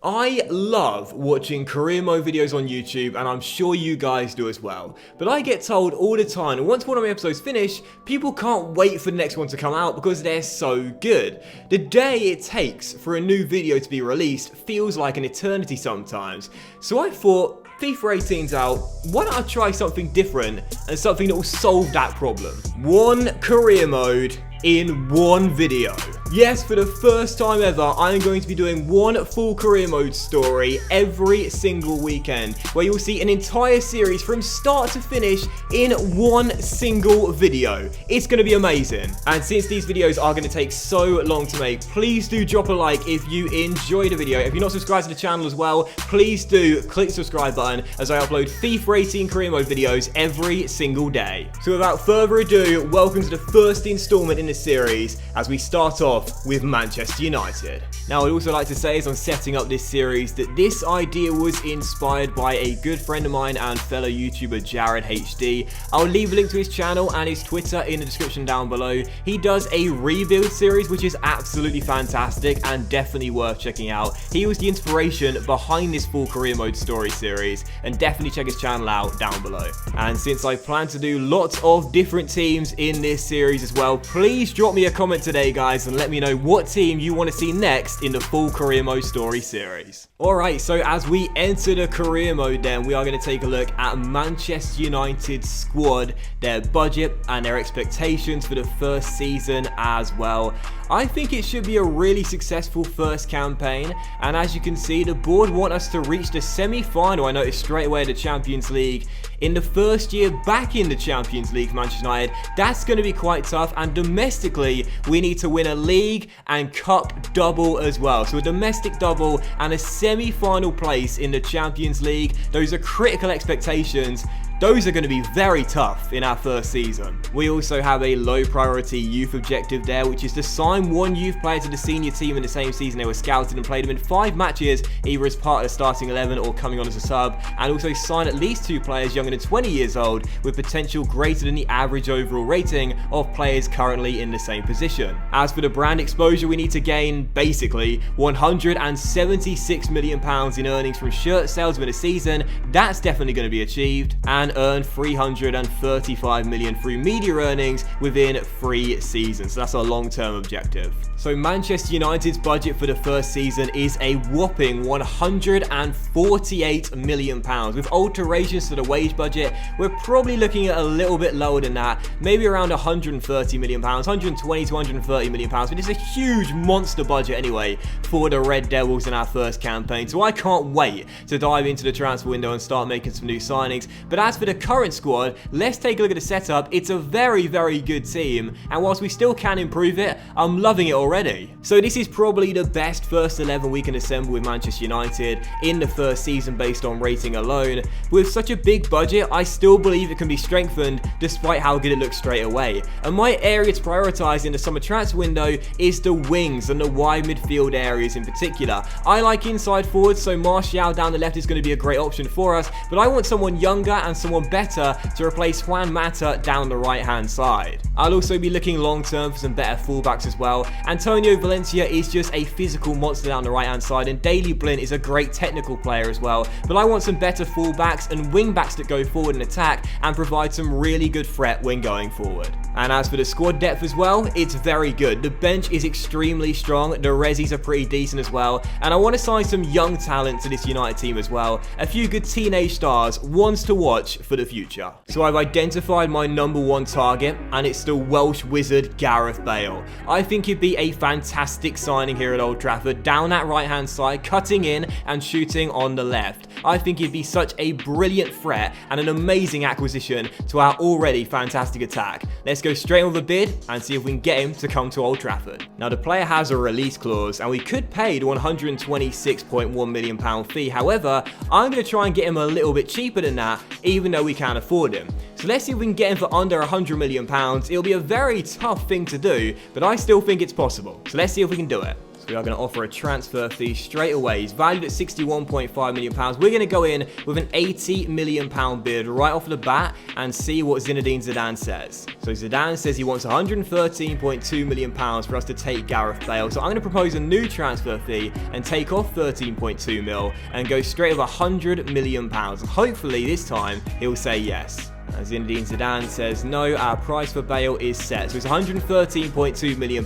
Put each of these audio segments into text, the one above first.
I love watching career mode videos on YouTube, and I'm sure you guys do as well. But I get told all the time, and once one of my episodes finish, people can't wait for the next one to come out because they're so good. The day it takes for a new video to be released feels like an eternity sometimes. So I thought, FIFA 18's out, why don't I try something different and something that will solve that problem? One career mode in one video. Yes, for the first time ever, I am going to be doing one full career mode story every single weekend, where you'll see an entire series from start to finish in one single video. It's going to be amazing. And since these videos are going to take so long to make, please do drop a like if you enjoy the video. If you're not subscribed to the channel as well, please do click the subscribe button, as I upload FIFA 18 career mode videos every single day. So without further ado, welcome to the first installment in this series as we start off with Manchester United. Now, I'd also like to say, as I'm setting up this series, that this idea was inspired by a good friend of mine and fellow YouTuber, Jared HD. I'll leave a link to his channel and his Twitter in the description down below. He does a rebuild series, which is absolutely fantastic and definitely worth checking out. He was the inspiration behind this full career mode story series, and definitely check his channel out down below. And since I plan to do lots of different teams in this series as well, please drop me a comment today, guys, and let me know what team you want to see next in the full career mode story series. Alright, so as we enter the career mode then, we are going to take a look at Manchester United's squad, their budget and their expectations for the first season as well. I think it should be a really successful first campaign, and as you can see, the board want us to reach the semi-final, I noticed straight away, the Champions League. In the first year back in the Champions League for Manchester United, that's going to be quite tough, and domestically, we need to win a league and cup double as well. So a domestic double and a semi-final place in the Champions League, those are critical expectations. Those are going to be very tough in our first season. We also have a low priority youth objective there, which is to sign one youth player to the senior team in the same season they were scouted and played them in 5 matches, either as part of the starting 11 or coming on as a sub, and also sign at least 2 players younger than 20 years old with potential greater than the average overall rating of players currently in the same position. As for the brand exposure, we need to gain basically £176 million in earnings from shirt sales within a season. That's definitely going to be achieved, and earn $335 million through media earnings within 3 seasons. So that's our long-term objective. So Manchester United's budget for the first season is a whopping £148 million. With alterations to the wage budget, we're probably looking at a little bit lower than that, maybe around £130 million, 120 to 130 million pounds, but it's a huge monster budget anyway for the Red Devils in our first campaign. So I can't wait to dive into the transfer window and start making some new signings. But as for the current squad, let's take a look at the setup. It's a very, very good team, and whilst we still can improve it, I'm loving it already. So this is probably the best first 11 we can assemble with Manchester United in the first season based on rating alone. With such a big budget, I still believe it can be strengthened despite how good it looks straight away. And my area to prioritise in the summer transfer window is the wings and the wide midfield areas in particular. I like inside forwards, so Martial down the left is going to be a great option for us, but I want someone younger and someone better to replace Juan Mata down the right hand side. I'll also be looking long term for some better fullbacks as well. Antonio Valencia is just a physical monster down the right hand side, and Daley Blind is a great technical player as well, but I want some better fullbacks and wing backs that go forward and attack and provide some really good threat when going forward. And as for the squad depth as well, it's very good. The bench is extremely strong, the resis are pretty decent as well, and I want to sign some young talent to this United team as well. A few good teenage stars, ones to watch for the future. So I've identified my #1 target, and it's the Welsh wizard Gareth Bale. I think he'd be a fantastic signing here at Old Trafford, down that right hand side, cutting in and shooting on the left. I think he'd be such a brilliant threat and an amazing acquisition to our already fantastic attack. Let's go straight on with a bid and see if we can get him to come to Old Trafford. Now, the player has a release clause, and we could pay the £126.1 million fee. However, I'm going to try and get him a little bit cheaper than that, even though we can't afford him. So let's see if we can get him for under £100 million. It'll be a very tough thing to do, but I still think it's possible. So let's see if we can do it. So we are going to offer a transfer fee straight away. He's valued at £61.5 million. We're going to go in with an £80 million bid right off the bat and see what Zinedine Zidane says. So Zidane says he wants £113.2 million for us to take Gareth Bale. So I'm going to propose a new transfer fee and take off 13.2 mil and go straight with £100 million. And hopefully this time he'll say yes. And Zinedine Zidane says, no, our price for Bale is set. So it's £113.2 million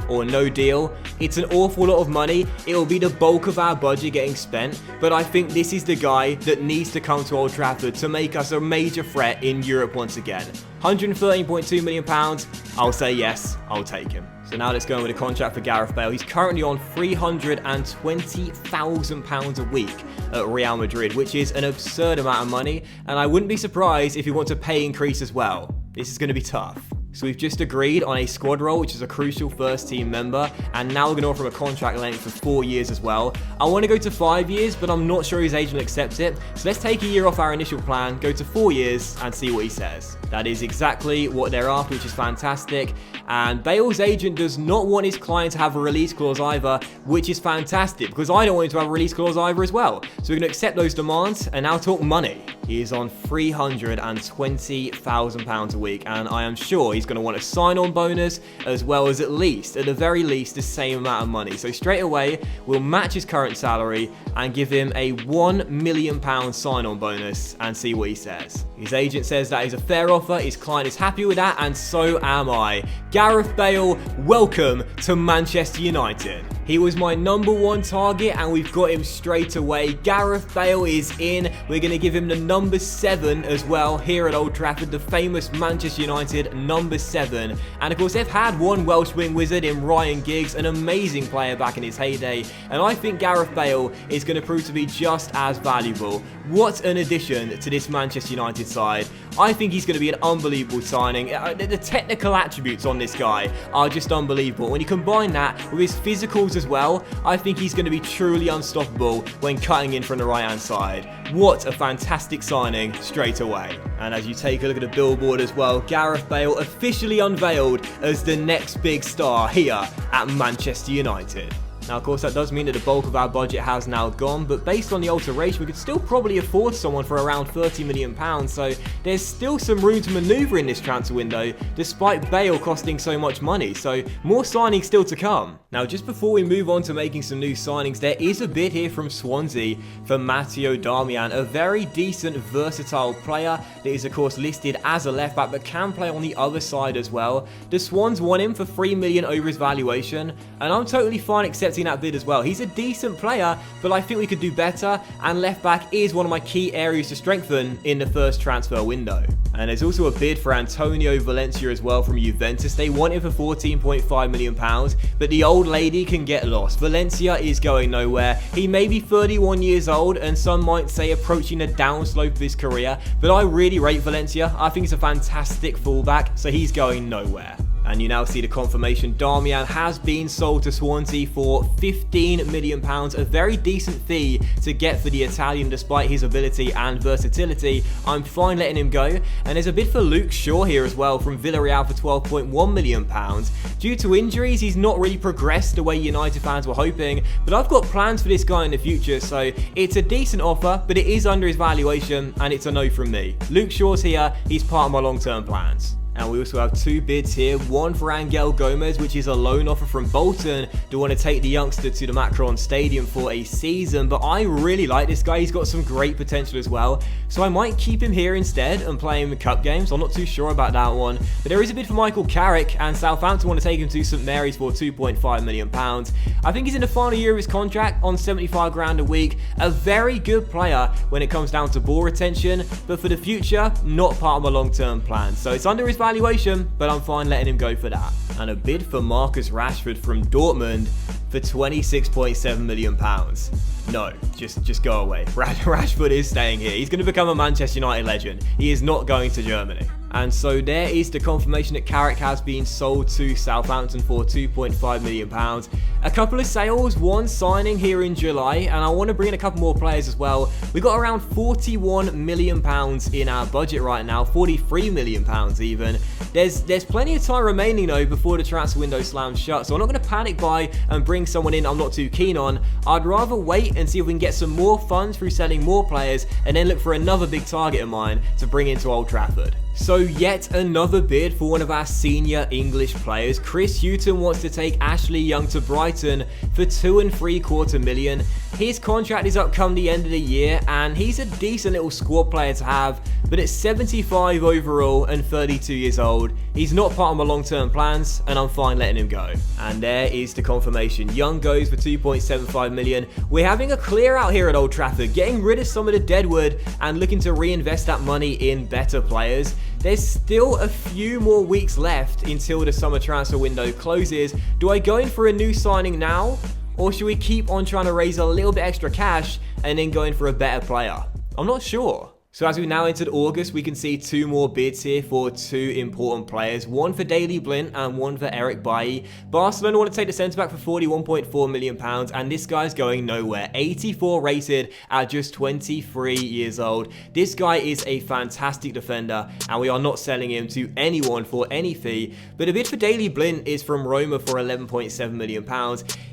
or no deal. It's an awful lot of money. It will be the bulk of our budget getting spent. But I think this is the guy that needs to come to Old Trafford to make us a major threat in Europe once again. £113.2 million, I'll say yes, I'll take him. So now let's go in with a contract for Gareth Bale. He's currently on £320,000 a week at Real Madrid, which is an absurd amount of money, and I wouldn't be surprised if he wants a pay increase as well. This is going to be tough. So we've just agreed on a squad role, which is a crucial first team member, and now we're going to offer him a contract length for 4 years as well. I want to go to 5 years, but I'm not sure his agent will accept it. So let's take a year off our initial plan, go to 4 years, and see what he says. That is exactly what they're after, which is fantastic. And Bale's agent does not want his client to have a release clause either, which is fantastic, because I don't want him to have a release clause either as well. So we're going to accept those demands and now talk money. He is on £320,000 a week, and I am sure he's going to want a sign-on bonus as well as at the very least, the same amount of money. So straight away, we'll match his current salary and give him a £1 million sign-on bonus and see what he says. His agent says that is a fair offer, his client is happy with that, and so am I. Gareth Bale, welcome to Manchester United. He was my #1 target and we've got him straight away. Gareth Bale is in. We're going to give him the number 7 as well here at Old Trafford, the famous Manchester United number 7. And of course they've had one Welsh wing wizard in Ryan Giggs, an amazing player back in his heyday. And I think Gareth Bale is going to prove to be just as valuable. What an addition to this Manchester United side. I think he's going to be an unbelievable signing. The technical attributes on this guy are just unbelievable. When you combine that with his physicals as well, I think he's going to be truly unstoppable when cutting in from the right hand side. What a fantastic signing straight away. And as you take a look at the billboard as well, Gareth Bale officially unveiled as the next big star here at Manchester United. Now, of course, that does mean that the bulk of our budget has now gone, but based on the alteration, we could still probably afford someone for around £30 million, so there's still some room to manoeuvre in this transfer window, despite Bale costing so much money, so more signings still to come. Now, just before we move on to making some new signings, there is a bid here from Swansea for Matteo Darmian, a very decent, versatile player that is, of course, listed as a left-back, but can play on the other side as well. The Swans want him for £3 million over his valuation, and I'm totally fine accepting that bid as well. He's a decent player, but I think we could do better, and left back is one of my key areas to strengthen in the first transfer window. And there's also a bid for Antonio Valencia as well from Juventus. They want him for £14.5 million, but the old lady can get lost. Valencia is going nowhere. He may be 31 years old, and some might say approaching the downslope of his career, but I really rate Valencia. I think he's a fantastic fullback, so he's going nowhere. And you now see the confirmation Darmian has been sold to Swansea for £15 million, a very decent fee to get for the Italian despite his ability and versatility. I'm fine letting him go. And there's a bid for Luke Shaw here as well from Villarreal for £12.1 million. Due to injuries, he's not really progressed the way United fans were hoping, but I've got plans for this guy in the future, so it's a decent offer, but it is under his valuation, and it's a no from me. Luke Shaw's here, he's part of my long-term plans. And we also have two bids here, one for Angel Gomez, which is a loan offer from Bolton. Do want to take the youngster to the Macron Stadium for a season, but I really like this guy. He's got some great potential as well, so I might keep him here instead and play him in cup games. I'm not too sure about that one, but there is a bid for Michael Carrick, and Southampton want to take him to St Mary's for £2.5 million. I think he's in the final year of his contract on 75 grand a week. A very good player when it comes down to ball retention, but for the future, not part of my long-term plan. So it's under his valuation, but I'm fine letting him go for that. And a bid for Marcus Rashford from Dortmund for £26.7 million. No, just go away. Rashford is staying here. He's going to become a Manchester United legend. He is not going to Germany. And so there is the confirmation that Carrick has been sold to Southampton for £2.5 million. A couple of sales, one signing here in July, and I want to bring in a couple more players as well. We got around £41 million in our budget right now, £43 million even. There's plenty of time remaining though before the transfer window slams shut, so I'm not going to panic buy and bring someone in I'm not too keen on. I'd rather wait and see if we can get some more funds through selling more players and then look for another big target of mine to bring into Old Trafford. So yet another bid for one of our senior English players. Chris Hughton wants to take Ashley Young to Brighton for £2.75 million. His contract is up come the end of the year and he's a decent little squad player to have, but at 75 overall and 32 years old, he's not part of my long-term plans and I'm fine letting him go. And there is the confirmation. Young goes for £2.75 million. We're having a clear out here at Old Trafford, getting rid of some of the deadwood and looking to reinvest that money in better players. There's still a few more weeks left until the summer transfer window closes. Do I go in for a new signing now? Or should we keep on trying to raise a little bit extra cash and then go in for a better player? I'm not sure. So as we've now entered August, we can see two more bids here for two important players. One for Daley Blind and one for Eric Bailly. Barcelona want to take the centre-back for £41.4 million and this guy's going nowhere. 84 rated at just 23 years old. This guy is a fantastic defender and we are not selling him to anyone for any fee. But a bid for Daley Blind is from Roma for £11.7 million.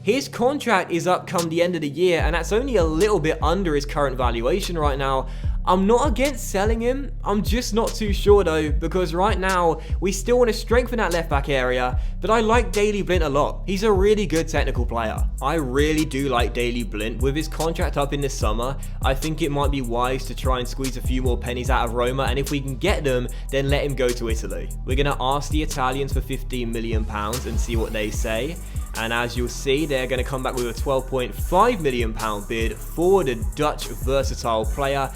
His contract is up come the end of the year and that's only a little bit under his current valuation right now. I'm not against selling him, I'm just not too sure though, because right now we still want to strengthen that left back area, but I like Daley Blind a lot. He's a really good technical player. I really do like Daley Blind. With his contract up in the summer, I think it might be wise to try and squeeze a few more pennies out of Roma, and if we can get them, then let him go to Italy. We're going to ask the Italians for £15 million and see what they say. And as you'll see, they're going to come back with a £12.5 million bid for the Dutch versatile player.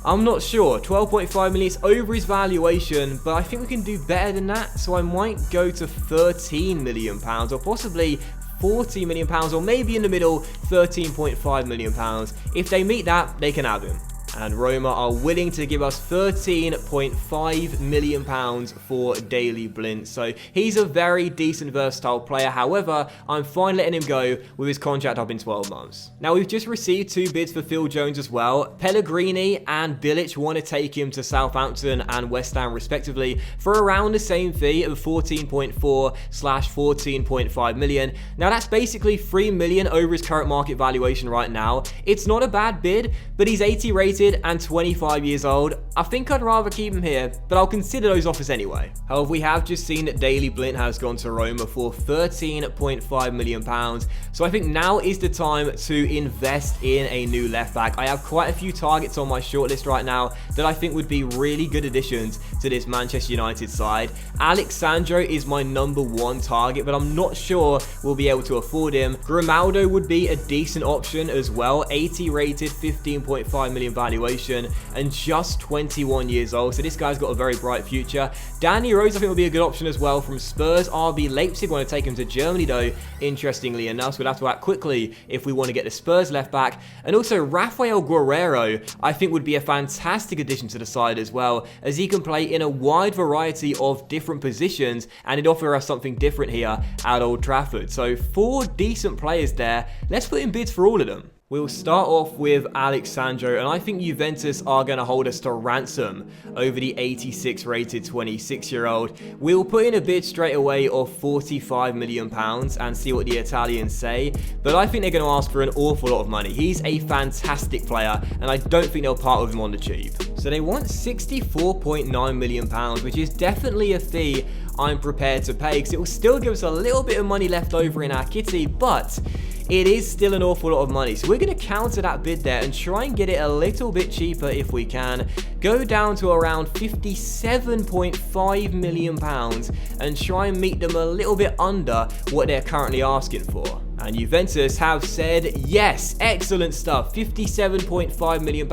I'm not sure, 12.5 million is over his valuation, but I think we can do better than that, so I might go to £13 million or possibly £40 million or maybe in the middle, £13.5 million. If they meet that, they can have him. And Roma are willing to give us £13.5 million for Daley Blind. So he's a very decent versatile player. However, I'm fine letting him go with his contract up in 12 months. Now we've just received two bids for Phil Jones as well. Pellegrini and Bilic want to take him to Southampton and West Ham respectively for around the same fee of 14.4/14.5 million. Now that's basically 3 million over his current market valuation right now. It's not a bad bid, but he's 80 rated and 25 years old. I think I'd rather keep him here, but I'll consider those offers anyway. However, we have just seen that Daley Blind has gone to Roma for £13.5 million. So I think now is the time to invest in a new left back. I have quite a few targets on my shortlist right now that I think would be really good additions to this Manchester United side. Alex Sandro is my #1 target, but I'm not sure we'll be able to afford him. Grimaldo would be a decent option as well. 80 rated, 15.5 million valuation, and just 21 years old, so this guy's got a very bright future. Danny Rose I think will be a good option as well from Spurs. RB Leipzig want to take him to Germany though, interestingly enough, so we'll have to act quickly if we want to get the Spurs left back. And also Rafael Guerrero I think would be a fantastic addition to the side as well, as he can play in a wide variety of different positions and it'd offer us something different here at Old Trafford. So 4 decent players there. Let's put in bids for all of them. We'll start off with Alex Sandro, and I think Juventus are going to hold us to ransom over the 86 rated 26-year-old. We'll put in a bid straight away of £45 million and see what the Italians say, but I think they're going to ask for an awful lot of money. He's a fantastic player, and I don't think they'll part with him on the cheap. So they want £64.9 million, which is definitely a fee I'm prepared to pay, because it will still give us a little bit of money left over in our kitty, but it is still an awful lot of money. So we're going to counter that bid there and try and get it a little bit cheaper if we can. Go down to around £57.5 million and try and meet them a little bit under what they're currently asking for. And Juventus have said yes. Excellent stuff. £57.5 million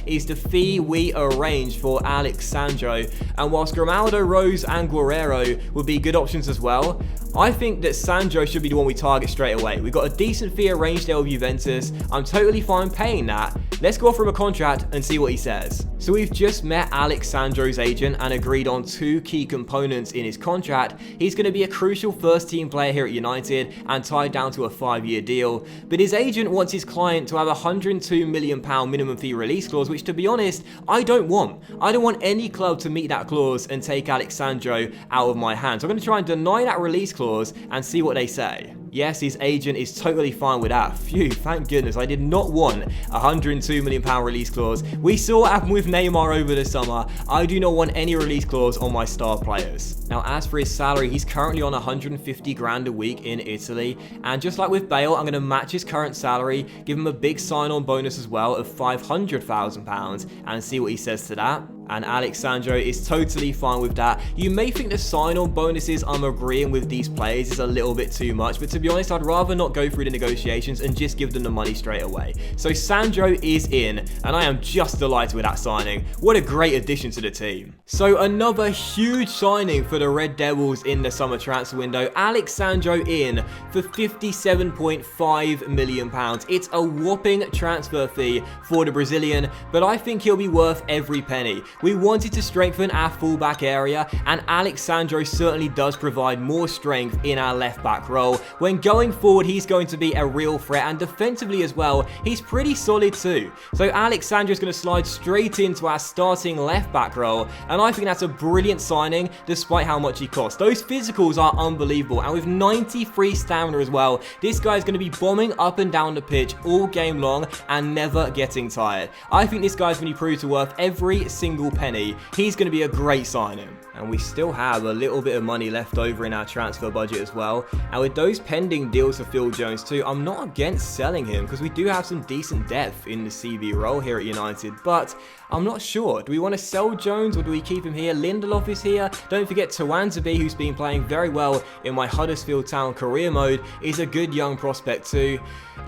is the fee we arranged for Alex Sandro. And whilst Grimaldo, Rose and Guerrero would be good options as well, I think that Sandro should be the one we target straight away. We've got a decent fee arranged there with Juventus. I'm totally fine paying that. Let's go offer him a contract and see what he says. So we've just met Alex Sandro's agent and agreed on 2 key components in his contract. He's going to be a crucial first team player here at United and tied down to a 5-year deal. But his agent wants his client to have a £102 million minimum fee release clause, which to be honest, I don't want. I don't want any club to meet that clause and take Alex Sandro out of my hands. So I'm going to try and deny that release clause and see what they say. Yes, his agent is totally fine with that. Phew, thank goodness. I did not want a £102 million release clause. We saw what happened with Neymar over the summer. I do not want any release clause on my star players. Now, as for his salary, he's currently on 150 grand a week in Italy. And just like with Bale, I'm going to match his current salary, give him a big sign-on bonus as well of £500,000 and see what he says to that. And Alex Sandro is totally fine with that. You may think the sign-on bonuses I'm agreeing with these players is a little bit too much, but to be honest, I'd rather not go through the negotiations and just give them the money straight away. So Sandro is in, and I am just delighted with that signing. What a great addition to the team. So another huge signing for the Red Devils in the summer transfer window. Alex Sandro in for £57.5 million. It's a whopping transfer fee for the Brazilian, but I think he'll be worth every penny. We wanted to strengthen our fullback area, and Alex Sandro certainly does provide more strength in our left back role. When going forward, he's going to be a real threat, and defensively as well, he's pretty solid too. So Alex Sandro is going to slide straight into our starting left back role, and I think that's a brilliant signing despite how much he costs. Those physicals are unbelievable, and with 93 stamina as well, this guy is going to be bombing up and down the pitch all game long and never getting tired. I think this guy's going to be proved to worth every single penny. He's going to be a great signing. And we still have a little bit of money left over in our transfer budget as well. And with those pending deals for Phil Jones too, I'm not against selling him because we do have some decent depth in the CV role here at United. But I'm not sure. Do we want to sell Jones or do we keep him here? Lindelof is here. Don't forget Tawanzabi, who's been playing very well in my Huddersfield Town career mode, is a good young prospect too.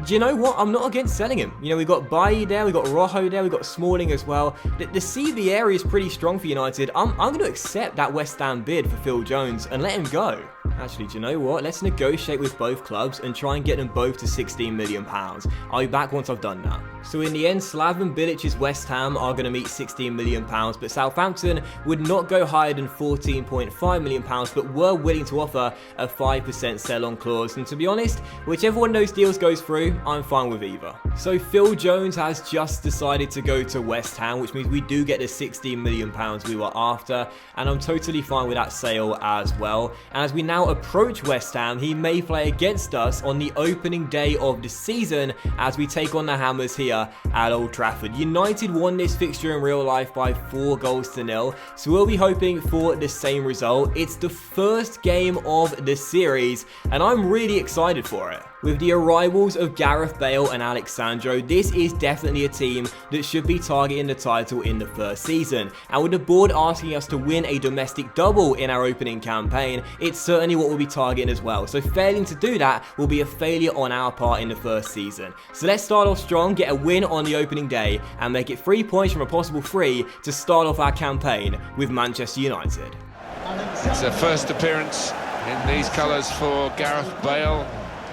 Do you know what? I'm not against selling him. You know, we've got Bailly there, we've got Rojo there, we've got Smalling as well. The CV area is pretty strong for United. I'm going to accept that West Ham bid for Phil Jones and let him go. Actually, do you know what? Let's negotiate with both clubs and try and get them both to £16 million. I'll be back once I've done that. So in the end, Slaven Bilic's West Ham are going to meet £16 million, but Southampton would not go higher than £14.5 million, but were willing to offer a 5% sell-on clause. And to be honest, whichever one of those deals goes through, I'm fine with either. So Phil Jones has just decided to go to West Ham, which means we do get the £16 million we were after, and I'm totally fine with that sale as well. And as we now approach West Ham, he may play against us on the opening day of the season as we take on the Hammers here at Old Trafford. United won this fixture in real life by 4-0, so we'll be hoping for the same result. It's the first game of the series, and I'm really excited for it. With the arrivals of Gareth Bale and Alex Sandro, this is definitely a team that should be targeting the title in the first season. And with the board asking us to win a domestic double in our opening campaign, it's certainly what we'll be targeting as well. So failing to do that will be a failure on our part in the first season. So let's start off strong, get a win on the opening day, and make it 3 points from a possible 3 to start off our campaign with Manchester United. It's their first appearance in these colours for Gareth Bale,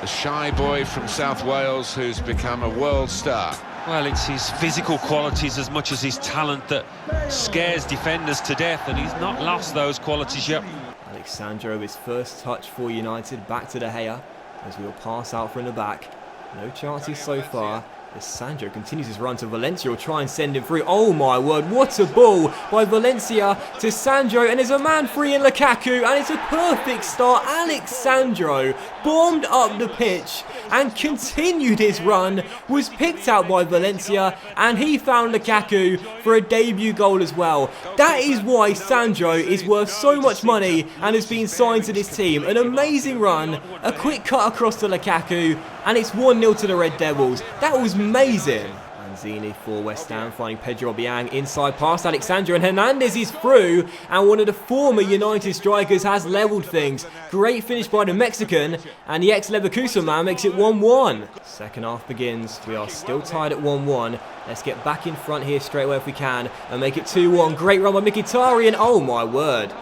the shy boy from South Wales who's become a world star. Well, it's his physical qualities as much as his talent that scares defenders to death, and he's not lost those qualities yet. Alex Sandro, his first touch for United, back to De Gea as we'll pass out from the back. No chances so far. As Sandro continues his run to Valencia, will try and send him through. Oh my word, what a ball by Valencia to Sandro, and there's a man free in Lukaku, and it's a perfect start. Alex Sandro bombed up the pitch and continued his run, was picked out by Valencia, and he found Lukaku for a debut goal as well. That is why Sandro is worth so much money and has been signed to this team. An amazing run, a quick cut across to Lukaku, and it's 1-0 to the Red Devils. That was amazing. And Lanzini for West Ham, finding Pedro Obiang inside past Alexandra, and Hernandez is through, and one of the former United strikers has levelled things. Great finish by the Mexican, and the ex-Leverkusen man makes it 1-1. Second half begins. We are still tied at 1-1. Let's get back in front here straight away if we can, and make it 2-1. Great run by Mkhitaryan. Oh my word.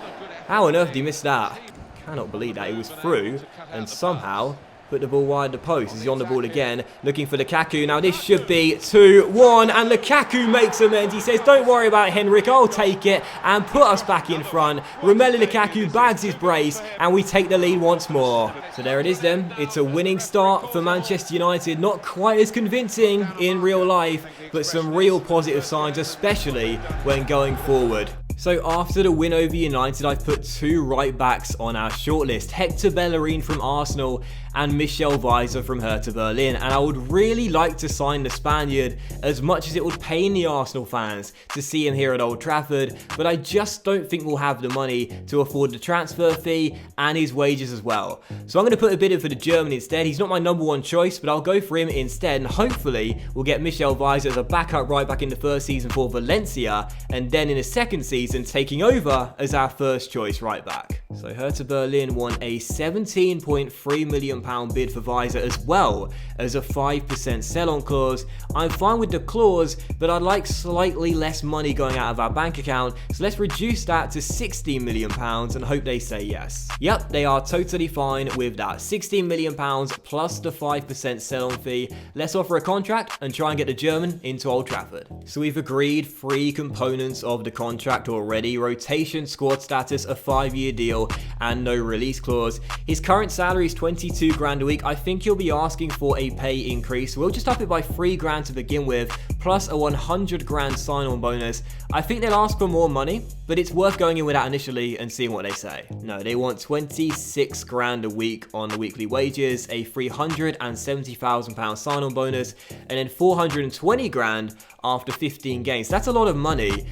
How on earth did he miss that? Cannot believe that. He was through, and somehow put the ball wide the post. He's on the ball again, looking for Lukaku. Now this should be 2-1, and Lukaku makes amends. He says, don't worry about it, Henrik, I'll take it, and put us back in front. Romelu Lukaku bags his brace, and we take the lead once more. So there it is then. It's a winning start for Manchester United. Not quite as convincing in real life, but some real positive signs, especially when going forward. So after the win over United, I've put 2 right backs on our shortlist. Hector Bellerin from Arsenal and Michele Weiser from Hertha Berlin. And I would really like to sign the Spaniard, as much as it would pain the Arsenal fans to see him here at Old Trafford. But I just don't think we'll have the money to afford the transfer fee and his wages as well. So I'm going to put a bid in for the German instead. He's not my #1 choice, but I'll go for him instead. And hopefully we'll get Michele Weiser as a backup right back in the first season for Valencia, and then in the second season taking over as our first choice right back. So Hertha Berlin won a £17.3 million bid for Weiser, as well as a 5% sell-on clause. I'm fine with the clause, but I'd like slightly less money going out of our bank account, so let's reduce that to £16 million and hope they say yes. Yep, they are totally fine with that. £16 million plus the 5% sell-on fee. Let's offer a contract and try and get the German into Old Trafford. So we've agreed 3 components of the contract already: rotation, squad status, a 5-year deal, and no release clause. His current salary is 22 grand a week. I think he'll be asking for a pay increase. We'll just up it by 3 grand to begin with, plus a 100 grand sign-on bonus. I think they'll ask for more money, but it's worth going in with that initially and seeing what they say. No, they want 26 grand a week on the weekly wages, a £370,000 sign-on bonus, and then 420 grand after 15 games. That's a lot of money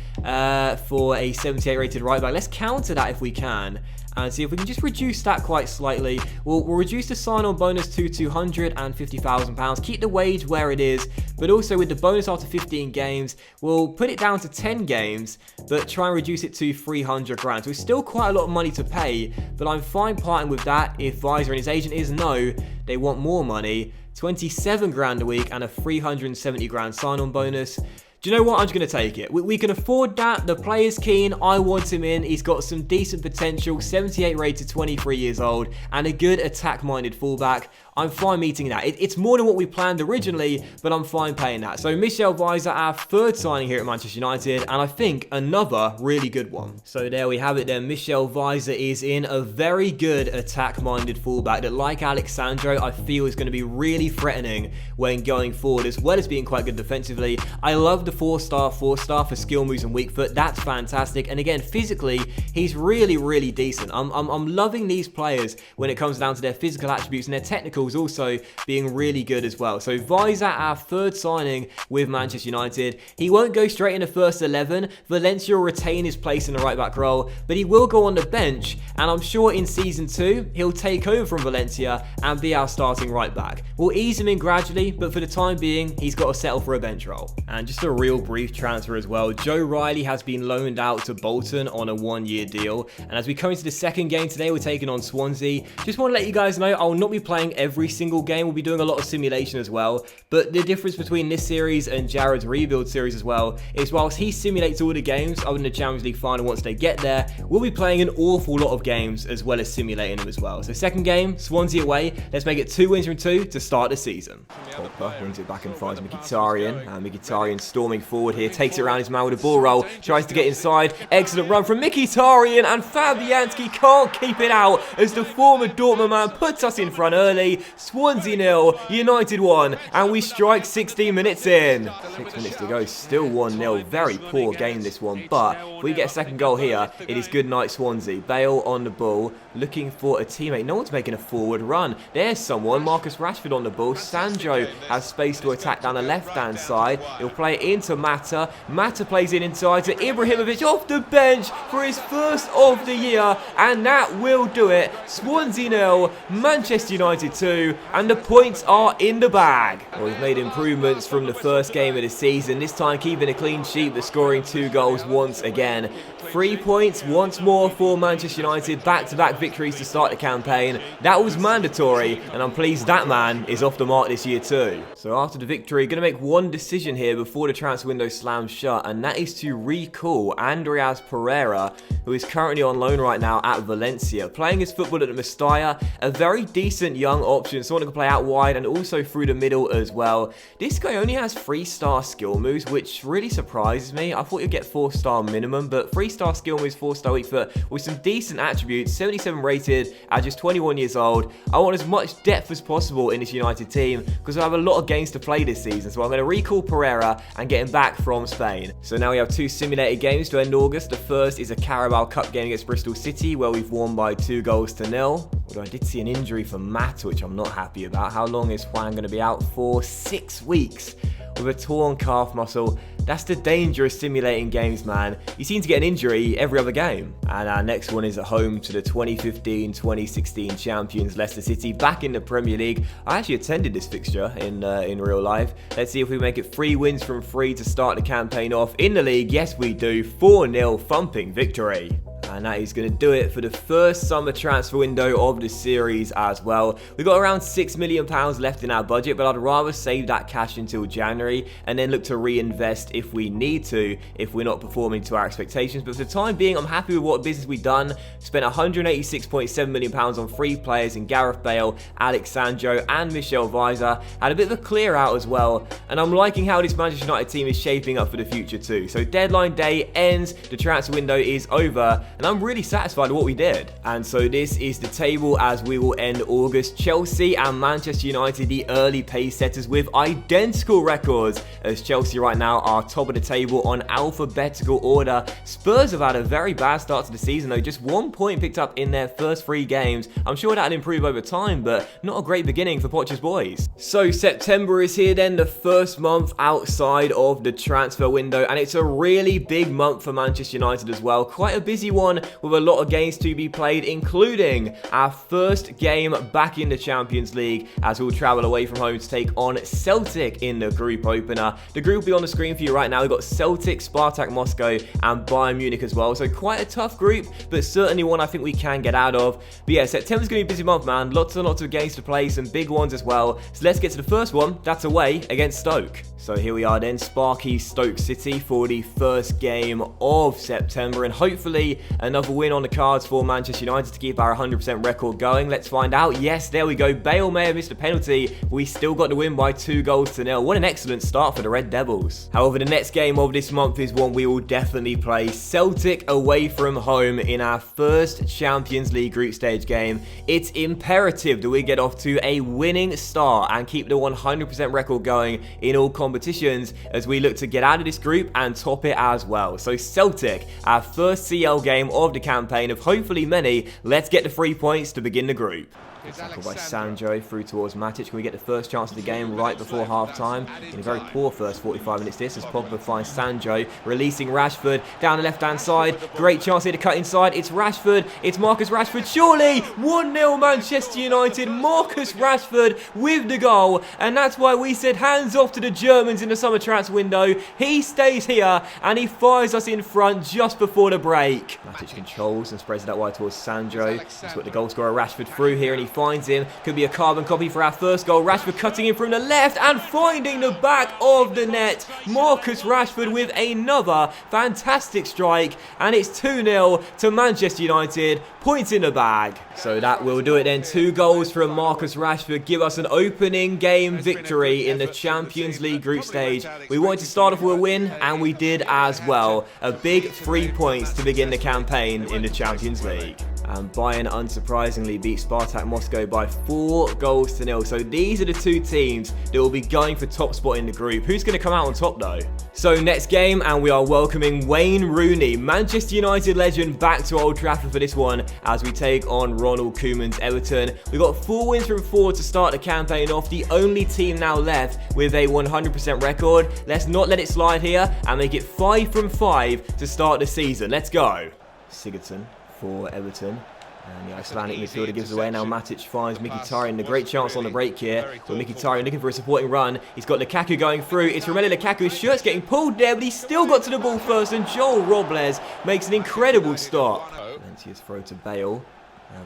for a 78 rated right back. Let's counter that if we can, and see if we can just reduce that quite slightly. We'll reduce the sign-on bonus to £250,000, keep the wage where it is, but also with the bonus after 15 games, we'll put it down to 10 games, but try and reduce it to 300 grand. So it's still quite a lot of money to pay, but I'm fine parting with that if Weiser and his agent is no, they want more money. 27 grand a week and a 370 grand sign-on bonus. Do you know what? I'm just going to take it. We can afford that. The player's keen. I want him in. He's got some decent potential. 78 rated, 23 years old, and a good attack-minded fullback. I'm fine meeting that. It's more than what we planned originally, but I'm fine paying that. So Michele Weiser, our 3rd signing here at Manchester United, and I think another really good one. So there we have it then. Michele Weiser is in, a very good attack-minded fullback that, like Alexandro, I feel is going to be really threatening when going forward, as well as being quite good defensively. I love the 4-star for skill moves and weak foot. That's fantastic. And again, physically, he's really, really decent. I'm loving these players when it comes down to their physical attributes, and their technical also being really good as well. So Weiser, our 3rd signing with Manchester United. He won't go straight in the first 11. Valencia will retain his place in the right back role, but he will go on the bench, and I'm sure in season 2 he'll take over from Valencia and be our starting right back. We'll ease him in gradually, but for the time being he's got to settle for a bench role. And just a real brief transfer as well. Joe Riley has been loaned out to Bolton on a 1-year deal, and as we come into the second game today, we're taking on Swansea. Just want to let you guys know I'll not be playing every single game. We'll be doing a lot of simulation as well, but the difference between this series and Jared's rebuild series as well is, whilst he simulates all the games other than the Champions League final once they get there, we'll be playing an awful lot of games as well as simulating them as well. So second game, Swansea away. Let's make it 2 wins from 2 to start the season. Pogba brings it back and finds Mkhitaryan, and Mkhitaryan storming forward here, takes it around his man with a ball roll, tries to get inside. Excellent run from Mkhitaryan, and Fabianski can't keep it out as the former Dortmund man puts us in front early. Swansea 0, United 1, and we strike 16 minutes in. 6 minutes to go, still 1-0. Very poor game this one, but if we get a second goal here, it is good night Swansea. Bale on the ball, looking for a teammate. No one's making a forward run. There's someone, Marcus Rashford on the ball. Sandro has space to attack down the left-hand side. He'll play it in into Mata. Mata plays it inside to Ibrahimovic off the bench for his first of the year, and that will do it. Swansea 0, Manchester United 2, and the points are in the bag. Well, we've made improvements from the first game of the season, this time keeping a clean sheet but scoring 2 goals once again. 3 points once more for Manchester United, back-to-back victories to start the campaign. That was mandatory, and I'm pleased that man is off the mark this year too. So after the victory, going to make one decision here before the transfer window slams shut, and that is to recall Andreas Pereira, who is currently on loan right now at Valencia, playing his football at the Mestalla, a very decent young option, someone who can play out wide and also through the middle as well. This guy only has 3-star skill moves, which really surprises me. I thought you'd get 4-star minimum, but 3-star skill moves, 4-star weak foot, with some decent attributes, 77 rated at just 21 years old. I want as much depth as possible in this United team because I have a lot of games to play this season, so I'm going to recall Pereira and get him back from Spain. So now we have 2 simulated games to end August. The first is a Caravel Cup game against Bristol City, where we've won by 2 goals to 0. Although I did see an injury for Mata, which I'm not happy about. How long is Juan going to be out for? 6 weeks with a torn calf muscle. That's the danger of simulating games, man. You seem to get an injury every other game. And our next one is at home to the 2015-2016 champions Leicester City, back in the Premier League. I actually attended this fixture in real life. Let's see if we make it 3 wins from 3 to start the campaign off in the league. Yes, we do. 4-0 thumping victory. And that is going to do it for the first summer transfer window of the series as well. We've got around £6 million left in our budget, but I'd rather save that cash until January and then look to reinvest if we need to, if we're not performing to our expectations. But for the time being, I'm happy with what business we've done. Spent £186.7 million on 3 players in Gareth Bale, Alex Sandro and Michele Weiser. Had a bit of a clear out as well, and I'm liking how this Manchester United team is shaping up for the future too. So deadline day ends, the transfer window is over, and I'm really satisfied with what we did. And so this is the table as we will end August. Chelsea and Manchester United, the early pace setters, with identical records, as Chelsea right now are top of the table on alphabetical order. Spurs have had a very bad start to the season though, just 1 point picked up in their first 3 games. I'm sure that'll improve over time, but not a great beginning for Poch's boys. So September is here then, the first month outside of the transfer window, and it's a really big month for Manchester United as well. Quite a busy one with a lot of games to be played, including our first game back in the Champions League as we'll travel away from home to take on Celtic in the group opener. The group will be on the screen for you right now. We've got Celtic, Spartak Moscow and Bayern Munich as well, so quite a tough group, but certainly one I think we can get out of. But yeah, September's going to be a busy month, man. Lots and lots of games to play, some big ones as well. So let's get to the first one. That's away against Stoke. So here we are then, Sparky Stoke City for the first game of September, and hopefully another win on the cards for Manchester United to keep our 100% record going. Let's find out. Yes, there we go. Bale may have missed a penalty, but we still got the win by 2 goals to 0. What an excellent start for the Red Devils. However, the next game of this month is one we will definitely play. Celtic away from home in our first Champions League group stage game. It's imperative that we get off to a winning start and keep the 100% record going in all competitions as we look to get out of this group and top it as well. So Celtic, our first CL game of the campaign of hopefully many. Let's get the 3 points to begin the group. Tackle by Sandro through towards Matic. Can we get the first chance of the game right before half-time? In a very poor first 45 minutes this, as Pogba finds Sandro, releasing Rashford down the left-hand side. Great chance here to cut inside. It's Rashford. It's Marcus Rashford. Surely 1-0 Manchester United. Marcus Rashford with the goal. And that's why we said hands off to the Germans in the summer transfer window. He stays here and he fires us in front just before the break. Matic controls and spreads it out wide towards Sandro. He's got the goal scorer Rashford through here and he finds him. Could be a carbon copy for our first goal. Rashford cutting in from the left and finding the back of the net. Marcus Rashford with another fantastic strike, and it's 2-0 to Manchester United. Points in the bag. So that will do it then. 2 goals from Marcus Rashford give us an opening game victory in the Champions League group stage. We wanted to start off with a win, and we did as well. A big 3 points to begin the campaign in the Champions League. And Bayern unsurprisingly beat Spartak Moscow by 4-0. So these are the two teams that will be going for top spot in the group. Who's going to come out on top though? So next game, and we are welcoming Wayne Rooney, Manchester United legend, back to Old Trafford for this one as we take on Ronald Koeman's Everton. We've got 4 wins from 4 to start the campaign off, the only team now left with a 100% record. Let's not let it slide here and make it 5 from 5 to start the season. Let's go. Sigurdsson for Everton. And the Icelandic midfielder gives away. Now Matic finds Mkhitaryan. A great chance on the break here. But Mkhitaryan looking for a supporting run. He's got Lukaku going through. It's Romelu Lukaku. His shirt's getting pulled there, but he still got to the ball first. And Joel Robles makes an incredible stop. Valencia's throw to Bale.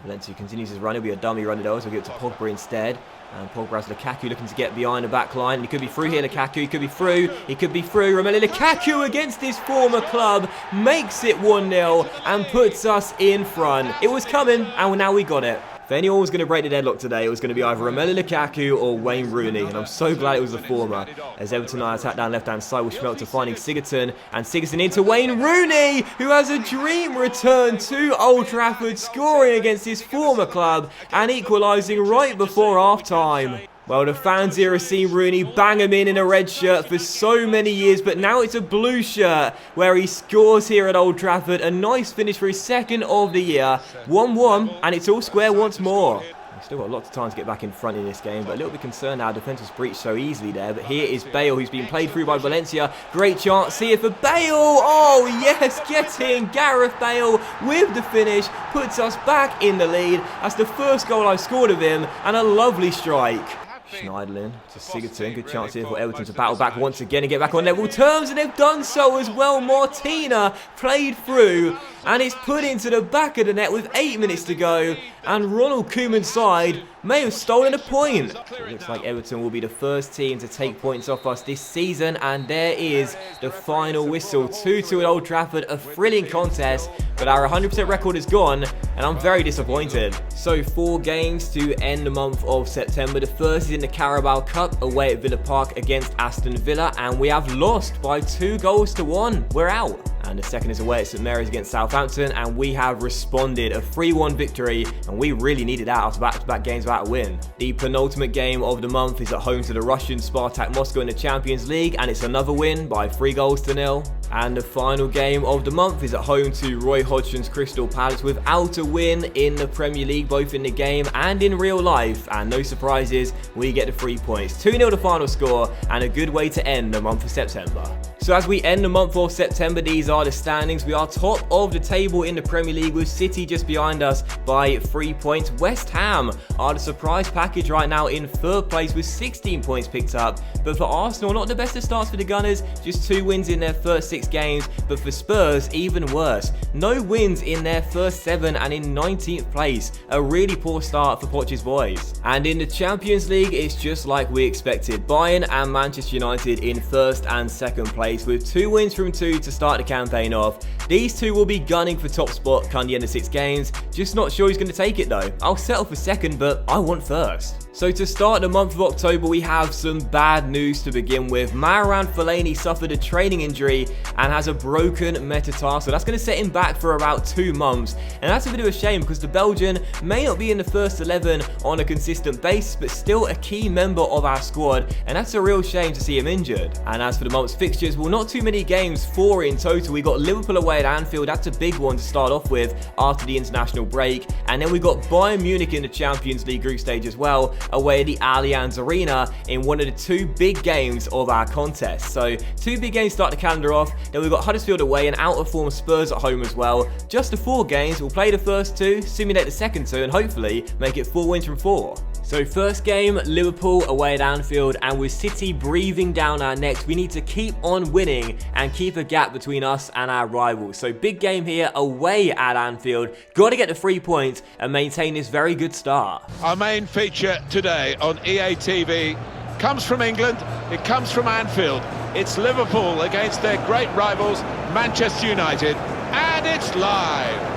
Valencia continues his run. It'll be a dummy run though, so we'll give it to Pogba instead. And Pogba has Lukaku looking to get behind the back line. He could be through here, Lukaku. He could be through. He could be through. Romelu Lukaku against his former club makes it 1-0 and puts us in front. It was coming, and now we got it. If anyone was going to break the deadlock today, it was going to be either Romelu Lukaku or Wayne Rooney, and I'm so glad it was the former. As Everton are attack down left-hand side with Schmelter finding Sigurdsson, and Sigurdsson into Wayne Rooney, who has a dream return to Old Trafford, scoring against his former club and equalising right before half-time. Well, the fans here have seen Rooney bang him in a red shirt for so many years, but now it's a blue shirt where he scores here at Old Trafford. A nice finish for his second of the year. 1-1, and it's all square once more. We've still got lots of time to get back in front in this game, but a little bit concerned our defence was breached so easily there. But here is Bale, who's been played through by Valencia. Great chance here for Bale. Oh, yes, getting Gareth Bale with the finish. Puts us back in the lead. That's the first goal I've scored of him, and a lovely strike. Schneiderlin to Sigurdsson. Good chance here for Everton to battle back once again and get back on level terms, and they've done so as well. Martina played through, and it's put into the back of the net with 8 minutes to go, and Ronald Koeman's side may have stolen a point. It looks like Everton will be the first team to take points off us this season, and there is the final whistle. 2-2 at Old Trafford, a thrilling contest, but our 100% record is gone, and I'm very disappointed. So 4 games to end the month of September. The first is in the Caravel Cup away at Villa Park against Aston Villa, and we have lost by 2-1. We're out. And the second is away at St Mary's against Southampton, and we have responded. A 3-1 victory, and we really needed that after back-to-back games without a win. The penultimate game of the month is at home to the Russian Spartak Moscow in the Champions League, and it's another win by 3-0. And the final game of the month is at home to Roy Hodgson's Crystal Palace without a win in the Premier League, both in the game and in real life. And no surprises, we get the 3 points. 2-0 the final score, and a good way to end the month of September. So as we end the month of September, these are the standings. We are top of the table in the Premier League with City just behind us by 3 points. West Ham are the surprise package right now in 3rd place with 16 points picked up. But for Arsenal, not the best of starts for the Gunners, just 2 wins in their first 6 games. But for Spurs, even worse. No wins in their first 7 and in 19th place. A really poor start for Poch's boys. And in the Champions League, it's just like we expected. Bayern and Manchester United in 1st and 2nd place with 2 wins from 2 to start the campaign off. These two will be gunning for top spot come the end of 6 games. Just not sure who's going to take it though. I'll settle for 2nd, but I want 1st. So to start the month of October, we have some bad news to begin with. Marouane Fellaini suffered a training injury and has a broken metatarsal. That's going to set him back for about 2 months. And that's a bit of a shame because the Belgian may not be in the first 11 on a consistent basis, but still a key member of our squad. And that's a real shame to see him injured. And as for the month's fixtures, well, not too many games, 4 in total. We got Liverpool away at Anfield. That's a big one to start off with after the international break. And then we got Bayern Munich in the Champions League group stage as well, away at the Allianz Arena in one of the 2 big games of our contest. So 2 big games start the calendar off. Then we've got Huddersfield away and out of form Spurs at home as well. Just the 4 games. We'll play the first 2, simulate the second 2, and hopefully make it 4 wins from 4. So first game, Liverpool away at Anfield, and with City breathing down our necks, we need to keep on winning and keep a gap between us and our rivals. So big game here away at Anfield. Got to get the 3 points and maintain this very good start. Our main feature today on EA TV comes from England, it comes from Anfield. It's Liverpool against their great rivals, Manchester United, and it's live.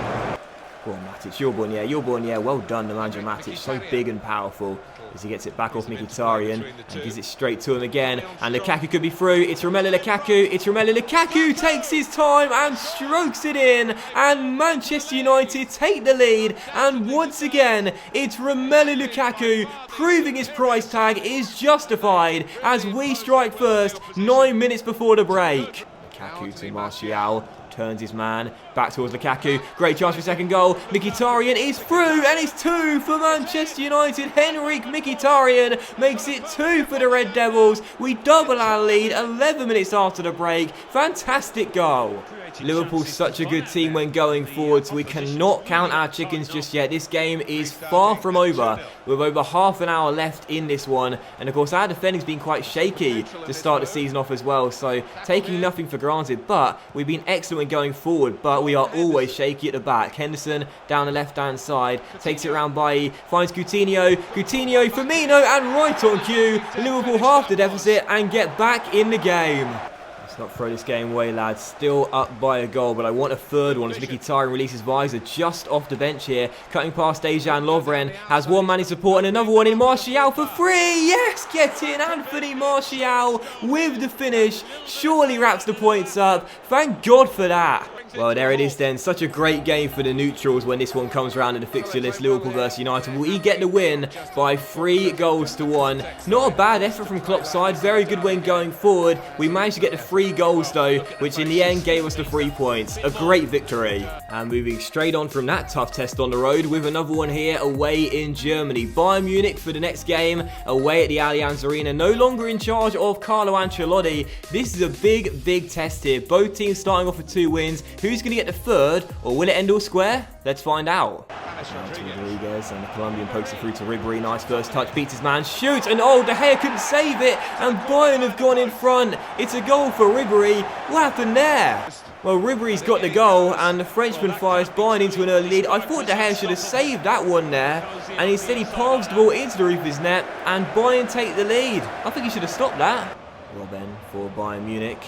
Go on, Matic, you're born, yeah, well done, Nemanja Matic, so big and powerful as he gets it back off Mkhitaryan and gives it straight to him again, and Lukaku could be through. It's Romelu Lukaku, takes his time and strokes it in, and Manchester United take the lead, and once again, it's Romelu Lukaku proving his price tag is justified as we strike first 9 minutes before the break. Lukaku to Martial. Turns his man back towards Lukaku. Great chance for a second goal. Mkhitaryan is through, and it's 2 for Manchester United. Henrik Mkhitaryan makes it 2 for the Red Devils. We double our lead 11 minutes after the break. Fantastic goal. Liverpool's such a good team when going forward, so we cannot count our chickens just yet. This game is far from over, with over half an hour left in this one. And of course, our defending's been quite shaky to start the season off as well, so taking nothing for granted. But we've been excellent when going forward, but we are always shaky at the back. Henderson down the left-hand side, takes it around Bailly, finds Coutinho, Firmino, and right on cue. Liverpool half the deficit and get back in the game. Not throw this game away, lads. Still up by a goal, but I want a third one as Mkhitaryan releases Weiser just off the bench here. Cutting past Dejan Lovren. Has one man in support and another one in. Martial for free. Yes, get in. Anthony Martial with the finish. Surely wraps the points up. Thank God for that. Well, there it is then. Such a great game for the neutrals when this one comes around in the fixture list. Liverpool versus United. We get the win by 3 goals to 1. Not a bad effort from Klopp's side. Very good win going forward. We managed to get the 3 goals though, which in the end gave us the 3 points. A great victory. And moving straight on from that tough test on the road with another one here away in Germany. Bayern Munich for the next game away at the Allianz Arena. No longer in charge of Carlo Ancelotti. This is a big test here. Both teams starting off with 2 wins. Who's going to get the 3rd, or will it end all square? Let's find out. Rodriguez, and the Colombian pokes it through to Ribery. Nice first touch, beats his man, shoots, and oh, De Gea couldn't save it, and Bayern have gone in front. It's a goal for Ribery. What happened there? Well, Ribery's got the goal, and the Frenchman fires Bayern into an early lead. I thought De Gea should have saved that one there, and instead he palms the ball into the roof of his net, and Bayern take the lead. I think he should have stopped that. Robben for Bayern Munich.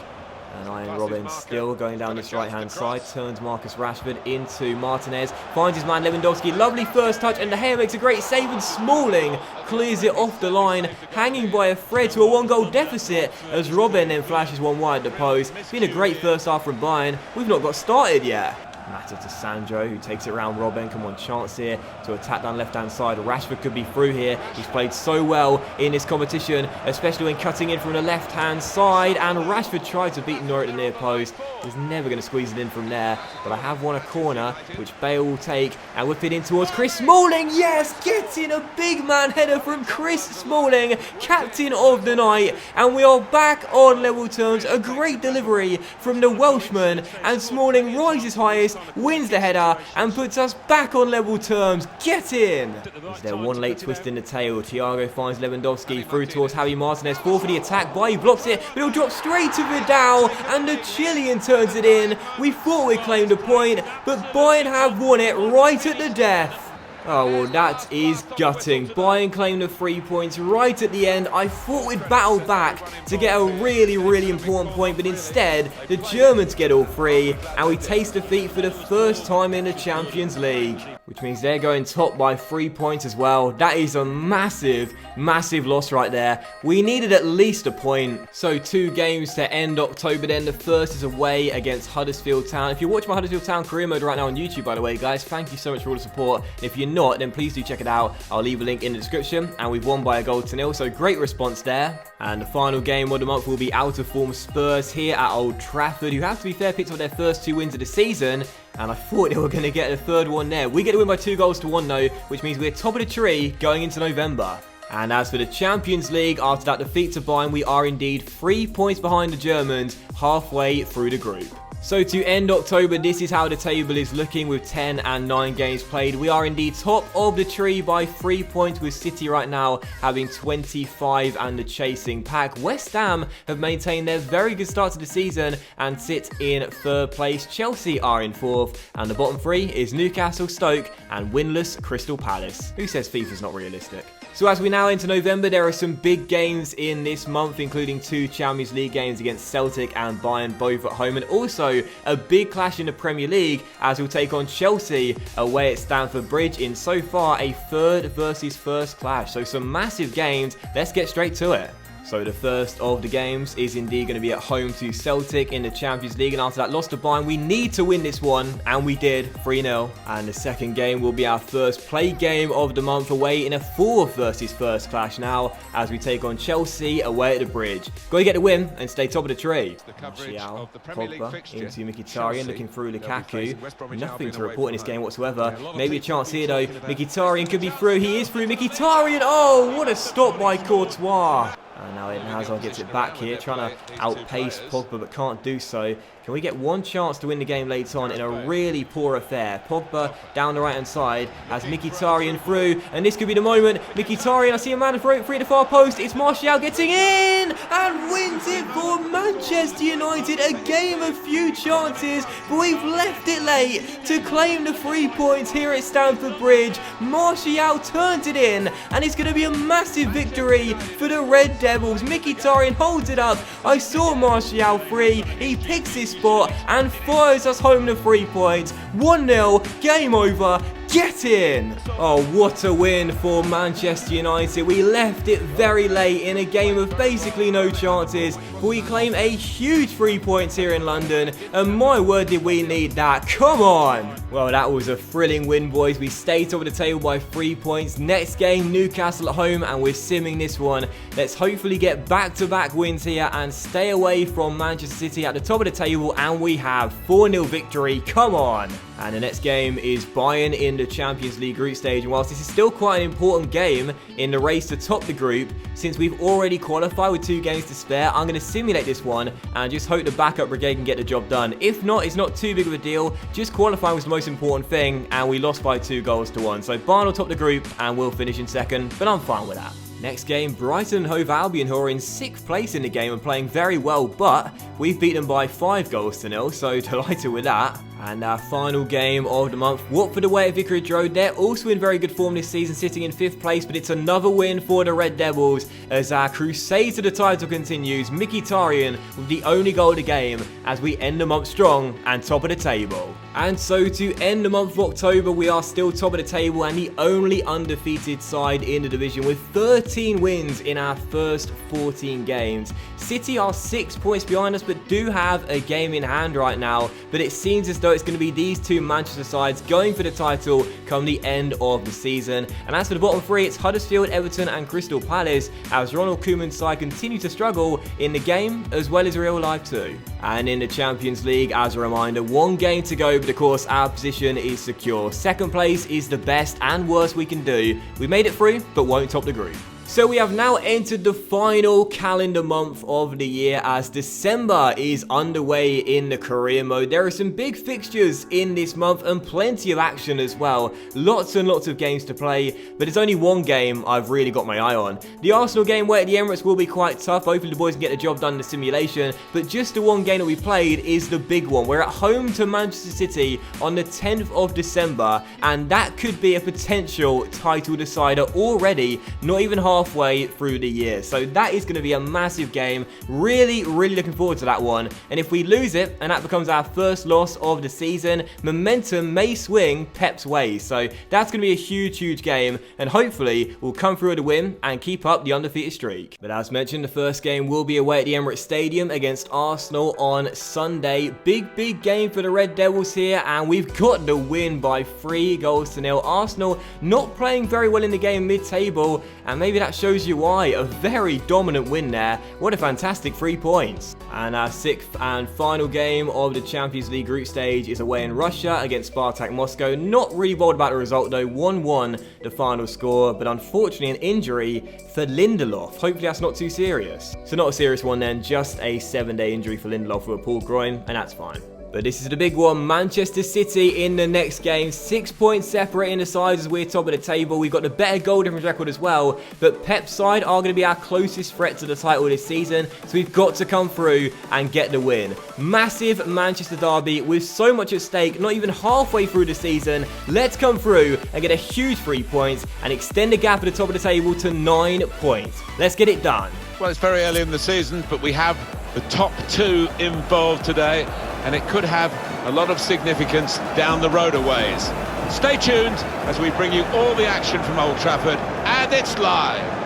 And Ian Robben still going down this right-hand side, turns Marcus Rashford into Martinez, finds his man Lewandowski, lovely first touch, and De Gea makes a great save, and Smalling clears it off the line, hanging by a thread to a 1-goal deficit, as Robben then flashes one wide the post. It's been a great first half from Bayern. We've not got started yet. Matter to Sandro, who takes it around Robben. Come on, chance here to attack down left-hand side. Rashford could be through here. He's played so well in this competition, especially when cutting in from the left-hand side. And Rashford tried to beat Neuer at the near post. He's never going to squeeze it in from there. But I have won a corner, which Bale will take and whip it in towards Chris Smalling. Yes, gets in a big man header from Chris Smalling, captain of the night. And we are back on level terms. A great delivery from the Welshman. And Smalling rises highest, wins the header, and puts us back on level terms. Get in! Is there one late twist in the tail? Thiago finds Lewandowski through towards Javi Martinez. 4 for the attack. Bailly blocks it, but he'll drop straight to Vidal, and the Chilean turns it in. We thought we claimed a point, but Bayern have won it right at the death. Oh, well, that is gutting. Bayern claimed the 3 points right at the end. I thought we'd battle back to get a really important point, but instead, the Germans get all 3, and we taste defeat for the first time in the Champions League. Which means they're going top by 3 points as well. That is a massive loss right there. We needed at least a point. So 2 games to end October then. The first is away against Huddersfield Town. If you're watching my Huddersfield Town career mode right now on YouTube, by the way, guys, thank you so much for all the support. If you're not, then please do check it out. I'll leave a link in the description. And we've won by a goal to 0, so great response there. And the final game of the month will be out of form Spurs here at Old Trafford, who have, to be fair, picked up their first 2 wins of the season. And I thought they were going to get a 3rd one there. We get to win by 2 goals to 1 though, which means we're top of the tree going into November. And as for the Champions League, after that defeat to Bayern, we are indeed 3 points behind the Germans, halfway through the group. So to end October, this is how the table is looking with 10 and 9 games played. We are indeed top of the tree by 3 points, with City right now having 25 and the chasing pack. West Ham have maintained their very good start to the season and sit in 3rd place. Chelsea are in 4th, and the bottom 3 is Newcastle, Stoke and winless Crystal Palace. Who says FIFA's not realistic? So as we now enter November, there are some big games in this month, including 2 Champions League games against Celtic and Bayern, both at home, and also a big clash in the Premier League as we'll take on Chelsea away at Stamford Bridge in so far a third versus first clash. So some massive games. Let's get straight to it. So the first of the games is indeed going to be at home to Celtic in the Champions League, and after that loss to Bayern, we need to win this one, and we did, 3-0. And the second game will be our first play game of the month away in a fourth versus first clash now, as we take on Chelsea away at the Bridge. Got to get the win and stay top of the tree. Martial, Pogba into Mkhitaryan, looking through Lukaku. Nothing to report in this game whatsoever. Maybe a chance here though. Mkhitaryan could be through. He is through. Mkhitaryan. Oh, what a stop by Courtois. And now Eden Hazard gets it back here, trying to outpace Pogba, but can't do so. Can we get one chance to win the game later on in a really poor affair? Pogba down the right-hand side has Mkhitaryan through, and this could be the moment. Mkhitaryan, I see a man free at the far post. It's Martial getting in and wins it for Manchester United. A game of few chances, but we've left it late to claim the 3 points here at Stamford Bridge. Martial turns it in, and it's going to be a massive victory for the Red Devils. Mkhitaryan holds it up. I saw Martial free. He picks his spot and fires us home the 3 points. 1-0, game over. Get in! Oh, what a win for Manchester United. We left it very late in a game of basically no chances, but we claim a huge 3 points here in London, and my word did we need that. Come on! Well, that was a thrilling win, boys. We stayed top of the table by 3 points. Next game, Newcastle at home, and we're simming this one. Let's hopefully get back-to-back wins here and stay away from Manchester City at the top of the table, and we have 4-0 victory. Come on! And the next game is Bayern in the Champions League group stage, and whilst this is still quite an important game in the race to top the group, since we've already qualified with 2 games to spare, I'm going to simulate this one and just hope the backup brigade can get the job done. If not, it's not too big of a deal. Just qualifying was the most important thing, and we lost by 2-1. So Bayern will top the group and we'll finish in second, but I'm fine with that. Next game, Brighton and Hove Albion, who are in 6th place in the game and playing very well, but we've beat them by 5-0, so delighted with that. And our final game of the month, Watford away at Vicarage Road. They're also in very good form this season, sitting in 5th place, but it's another win for the Red Devils as our crusade to the title continues. Mkhitaryan with the only goal of the game as we end the month strong and top of the table. And so to end the month of October, we are still top of the table and the only undefeated side in the division with 13 wins in our first 14 games. City are 6 points behind us, but do have a game in hand right now, but it seems as though it's going to be these 2 Manchester sides going for the title come the end of the season. And as for the bottom 3, it's Huddersfield, Everton and Crystal Palace, as Ronald Koeman's side continue to struggle in the game as well as real life too. And in the Champions League, as a reminder, 1 game to go, but of course our position is secure. 2nd place is the best and worst we can do. We made it through, but won't top the group. So we have now entered the final calendar month of the year as December is underway in the career mode. There are some big fixtures in this month and plenty of action as well. Lots and lots of games to play, but there's only 1 game I've really got my eye on. The Arsenal game away at the Emirates will be quite tough. Hopefully the boys can get the job done in the simulation, but just the 1 game that we played is the big one. We're at home to Manchester City on the 10th of December, and that could be a potential title decider already, not even halfway through the year. So that is going to be a massive game. Really looking forward to that one. And if we lose it and that becomes our first loss of the season, momentum may swing Pep's way. So that's going to be a huge game, and hopefully we'll come through with a win and keep up the undefeated streak. But as mentioned, the first game will be away at the Emirates Stadium against Arsenal on Sunday. Big game for the Red Devils here, and we've got the win by 3-0. Arsenal not playing very well in the game mid-table, and maybe that shows you why. A very dominant win there. What a fantastic 3 points. And our 6th and final game of the Champions League group stage is away in Russia against Spartak Moscow. Not really bothered about the result though. 1-1 the final score, but unfortunately an injury for Lindelof. Hopefully that's not too serious. So not a serious one then, just a 7-day injury for Lindelof with a pulled groin, and that's fine. But this is the big one. Manchester City in the next game. 6 points separating the sides as we're top of the table. We've got the better goal difference record as well. But Pep's side are going to be our closest threat to the title this season. So we've got to come through and get the win. Massive Manchester derby with so much at stake. Not even halfway through the season. Let's come through and get a huge 3 points and extend the gap at the top of the table to 9 points. Let's get it done. Well, it's very early in the season, but we have the top 2 involved today, and it could have a lot of significance down the road a ways. Stay tuned as we bring you all the action from Old Trafford, and it's live.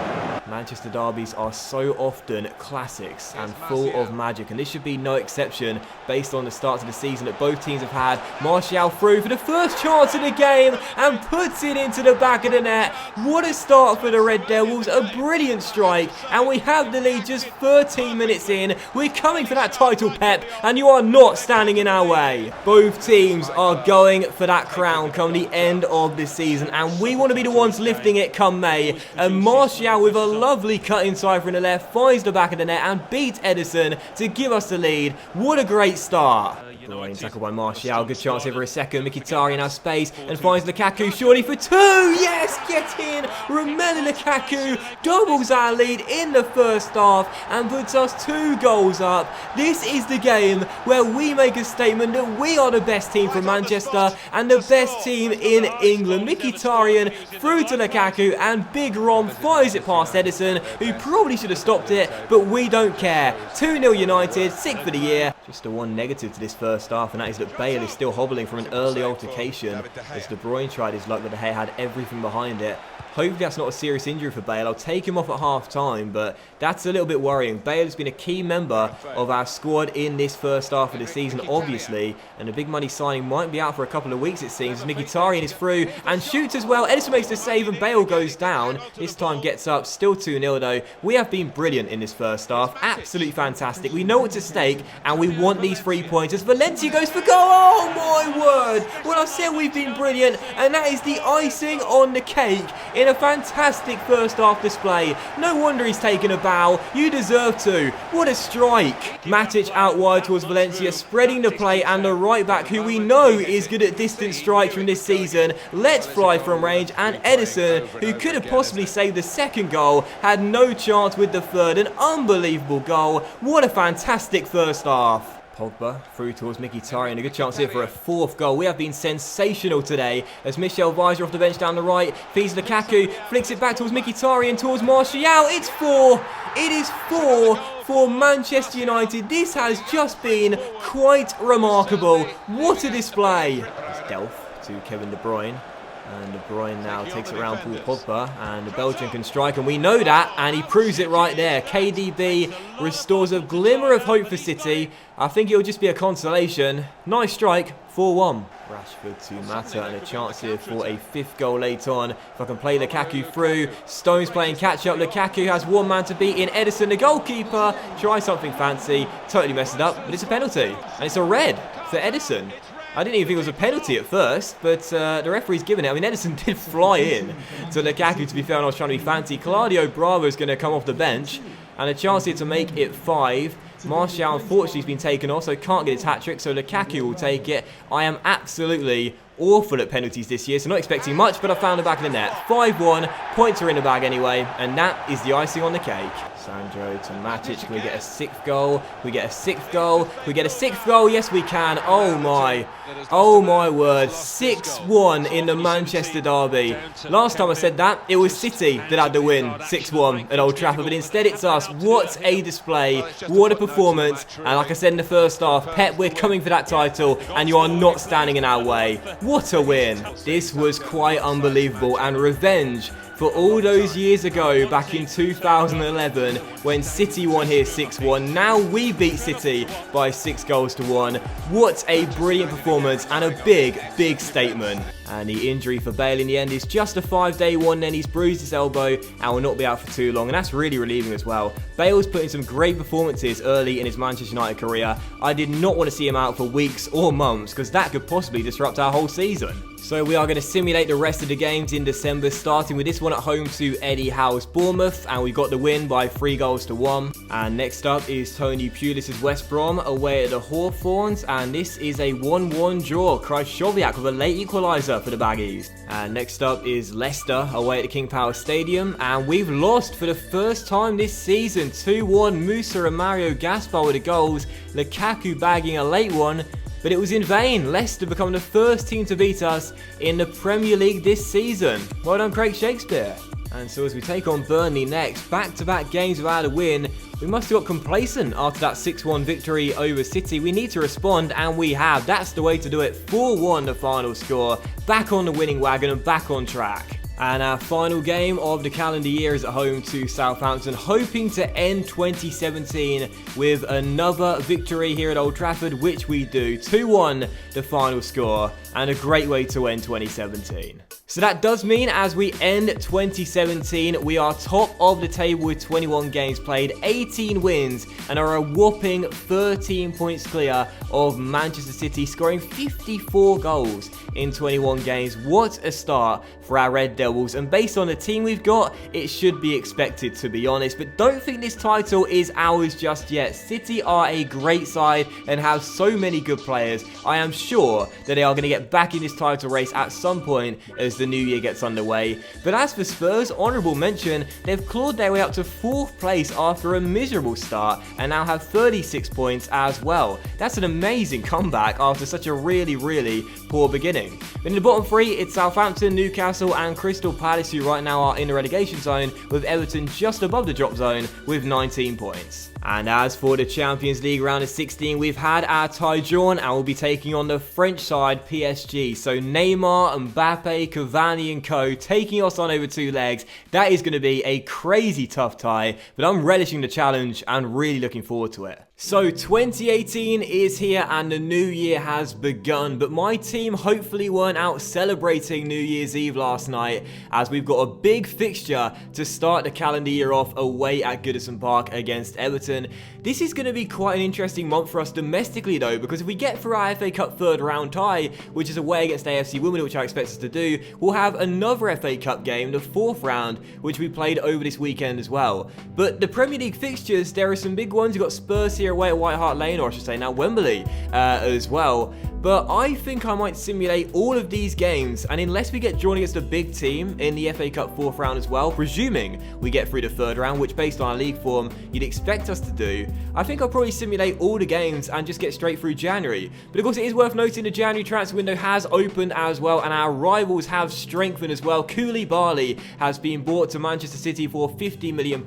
Manchester derbies are so often classics and full of magic, and this should be no exception based on the start of the season that both teams have had. Martial through for the first chance of the game and puts it into the back of the net. What a start for the Red Devils, a brilliant strike, and we have the lead just 13 minutes in. We're coming for that title, Pep, and you are not standing in our way. Both teams are going for that crown come the end of the season, and we want to be the ones lifting it come May. And Martial with a lovely cut inside from the left, finds the back of the net and beats Edison to give us the lead. What a great start. Brilliant tackle by Martial, good chance here for a second. Mkhitaryan has space and finds Lukaku, surely for 2, yes, get in. Romelu Lukaku doubles our lead in the first half and puts us 2 goals up. This is the game where we make a statement that we are the best team from Manchester and the best team in England. Mkhitaryan through to Lukaku and Big Rom fires it past Edison, who probably should have stopped it, but we don't care. 2-0 United, 6th for the year. Just the one negative to this first half, and that is that Bale is still hobbling from an early altercation as De Bruyne tried his luck, but De Gea had everything behind it. Hopefully that's not a serious injury for Bale. I'll take him off at half time, but that's a little bit worrying. Bale has been a key member of our squad in this first half of the season, obviously, and a big money signing might be out for a couple of weeks, it seems. Mkhitaryan is through and shoots as well. Edison makes the save and Bale goes down. This time gets up, still 2-0 though. We have been brilliant in this first half, absolutely fantastic. We know what's at stake and we want these 3 points as Valencia goes for goal. Oh my word! Well, I said we've been brilliant, and that is the icing on the cake in a fantastic first half display. No wonder he's taken a bow. You deserve to. What a strike. Matic out wide towards Valencia, spreading the play, and the right back, who we know is good at distance strikes from this season, lets fly from range, and Edison, who could have possibly saved the second goal, had no chance with the third. An unbelievable goal. What a fantastic first half. Pogba through towards Mkhitaryan, a good chance here for a 4th goal. We have been sensational today as Michele Weiser off the bench down the right, feeds Lukaku, flicks it back towards Mkhitaryan, towards Martial. It's 4! It is 4 for Manchester United. This has just been quite remarkable. What a display. It's Delph to Kevin De Bruyne. And De Bruyne now takes it around Paul Pogba, and the Belgian can strike, and we know that, and he proves it right there. KDB restores a glimmer of hope for City. I think it'll just be a consolation. Nice strike, 4-1. Rashford to Mata, and a chance here for a 5th goal late on. If I can play Lukaku through. Stones playing catch up. Lukaku has one man to beat in Edison, the goalkeeper. Try something fancy. Totally messed it up, but it's a penalty. And it's a red for Edison. I didn't even think it was a penalty at first, but the referee's given it. I mean, Edison did fly in to Lukaku, to be fair, and I was trying to be fancy. Claudio Bravo is going to come off the bench, and a chance here to make it 5. Martial, unfortunately, has been taken off, so can't get his hat-trick, so Lukaku will take it. I am absolutely awful at penalties this year, so not expecting much, but I found the back of the net. 5-1, points are in the bag anyway, and that is the icing on the cake. Sandro to Matic, can we get a 6th goal? We get a 6th goal, we get a 6th goal, yes we can. Oh my word, 6-1 in the Manchester derby. Last time I said that, it was City that had the win, 6-1 at Old Trafford, but instead it's us. What a display, what a performance, and like I said in the first half, Pep, we're coming for that title, and you are not standing in our way. What a win. This was quite unbelievable, and revenge for all those years ago back in 2011 when City won here 6-1. Now we beat City by 6-1. What a brilliant performance and a big statement. And the injury for Bale in the end is just a 5-day one, then he's bruised his elbow and will not be out for too long, and that's really relieving as well. Bale's put in some great performances early in his Manchester United career. I did not want to see him out for weeks or months because that could possibly disrupt our whole season. So we are going to simulate the rest of the games in December, starting with this one one at home to Eddie Howe's Bournemouth, and we got the win by 3-1. And next up is Tony Pulis's West Brom away at the Hawthorns, and this is a 1-1 draw. Krychowiak with a late equaliser for the Baggies. And next up is Leicester away at the King Power Stadium, and we've lost for the first time this season. 2-1, Musa and Mario Gaspar with the goals, Lukaku bagging a late one. But it was in vain. Leicester become the first team to beat us in the Premier League this season. Well done, Craig Shakespeare. And so as we take on Burnley next, back-to-back games without a win, we must have got complacent after that 6-1 victory over City. We need to respond, and we have. That's the way to do it. 4-1 the final score. Back on the winning wagon and back on track. And our final game of the calendar year is at home to Southampton, hoping to end 2017 with another victory here at Old Trafford, which we do. 2-1 the final score, and a great way to end 2017. So that does mean as we end 2017, we are top of the table with 21 games played, 18 wins, and are a whopping 13 points clear of Manchester City, scoring 54 goals in 21 games. What a start for our Red Devils, and based on the team we've got, it should be expected, to be honest. But don't think this title is ours just yet. City are a great side and have so many good players. I am sure that they are going to get back in this title race at some point as the new year gets underway. But as for Spurs, honourable mention, they've clawed their way up to 4th place after a miserable start and now have 36 points as well. That's an amazing comeback after such a really poor beginning. But in the bottom 3, it's Southampton, Newcastle and Crystal Palace, who right now are in the relegation zone, with Everton just above the drop zone with 19 points. And as for the Champions League round of 16, we've had our tie drawn and we'll be taking on the French side PSG. So Neymar, Mbappe, Cavani and co taking us on over 2 legs. That is going to be a crazy tough tie, but I'm relishing the challenge and really looking forward to it. So 2018 is here and the new year has begun, but my team hopefully weren't out celebrating New Year's Eve last night, as we've got a big fixture to start the calendar year off away at Goodison Park against Everton. This is going to be quite an interesting month for us domestically though, because if we get through our FA Cup 3rd round tie, which is away against AFC Wimbledon, which I expect us to do, we'll have another FA Cup game, the 4th round, which we played over this weekend as well. But the Premier League fixtures, there are some big ones. You've got Spurs here away at White Hart Lane, or I should say now Wembley as well. But I think I might simulate all of these games, and unless we get drawn against a big team in the FA Cup 4th round as well, presuming we get through the 3rd round, which based on our league form you'd expect us to do, I think I'll probably simulate all the games and just get straight through January. But of course it is worth noting the January transfer window has opened as well, and our rivals have strengthened as well. Koulibaly has been bought to Manchester City for £50 million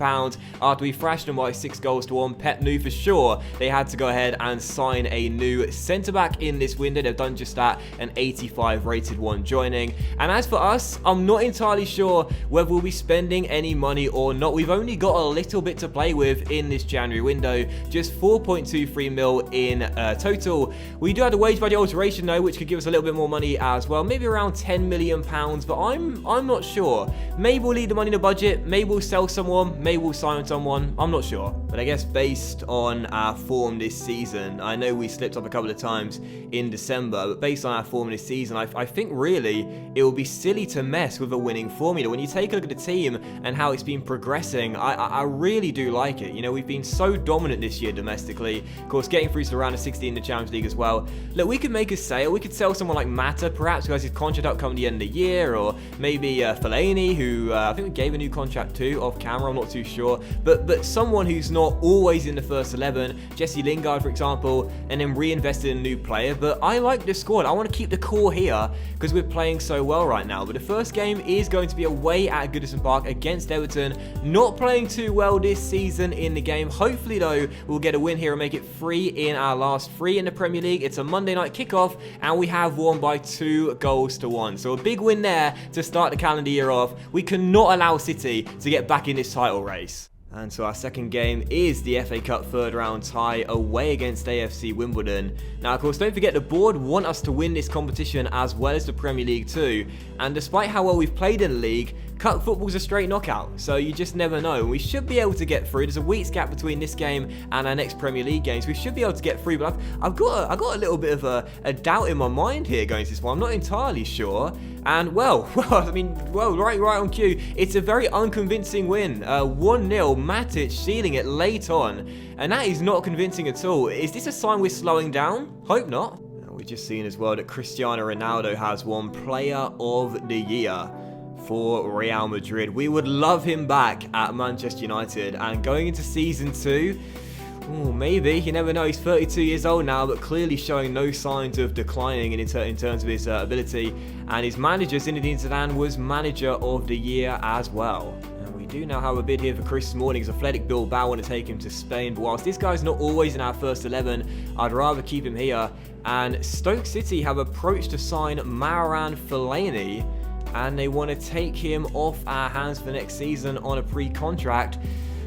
after we thrashed them by 6-1. Pep knew for sure they had to go ahead and sign a new centre-back in this window. They've done just that, an 85 rated one joining. And as for us, I'm not entirely sure whether we'll be spending any money or not. We've only got a little bit to play with in this January window, just 4.23 mil in total. We do have the wage budget alteration though, which could give us a little bit more money as well, maybe around £10 million, but I'm not sure. Maybe we'll leave the money in the budget, maybe we'll sell someone, maybe we'll sign someone, I'm not sure. But I guess based on our form this season, I know we slipped up a couple of times in December, but based on our form this season, I think really it will be silly to mess with a winning formula. When you take a look at the team and how it's been progressing, I really do like it. You know, we've been so dominant this year domestically, of course getting through to the round of 16 in the Champions League as well. Look, we could make a sale, we could sell someone like Mata perhaps, who has his contract up coming the end of the year, or maybe Fellaini, who I think we gave a new contract to off camera, I'm not too sure, but someone who's not always in the first 11, Jesse Lingard for example, and then reinvested in a new player. But I like the squad, I want to keep the core here because we're playing so well right now. But the first game is going to be away at Goodison Park against Everton, not playing too well this season in the game. Hopefully though, we'll get a win here and make it 3 in our last 3 in the Premier League. It's a Monday night kickoff and we have won by 2-1. So a big win there to start the calendar year off. We cannot allow City to get back in this title race. And so our second game is the FA Cup 3rd round tie away against AFC Wimbledon. Now of course don't forget the board want us to win this competition as well as the Premier League too, and despite how well we've played in the league, cup football's a straight knockout, so you just never know. We should be able to get through. There's a week's gap between this game and our next Premier League games. We should be able to get through, but I've got a little bit of a doubt in my mind here going to this one. I'm not entirely sure. And well, right on cue. It's a very unconvincing win. 1-0, Matic sealing it late on. And that is not convincing at all. Is this a sign we're slowing down? Hope not. We've just seen as well that Cristiano Ronaldo has won Player of the Year for Real Madrid. We would love him back at Manchester United. And going into season 2, maybe, you never know. He's 32 years old now, but clearly showing no signs of declining in terms of his ability. And his manager, Zinedine Zidane, was Manager of the Year as well. And we do now have a bid here for Chris Smalling's Athletic Bilbao want to take him to Spain. But whilst this guy's not always in our first 11, I'd rather keep him here. And Stoke City have approached to sign Marouane Fellaini, and they want to take him off our hands for next season on a pre-contract.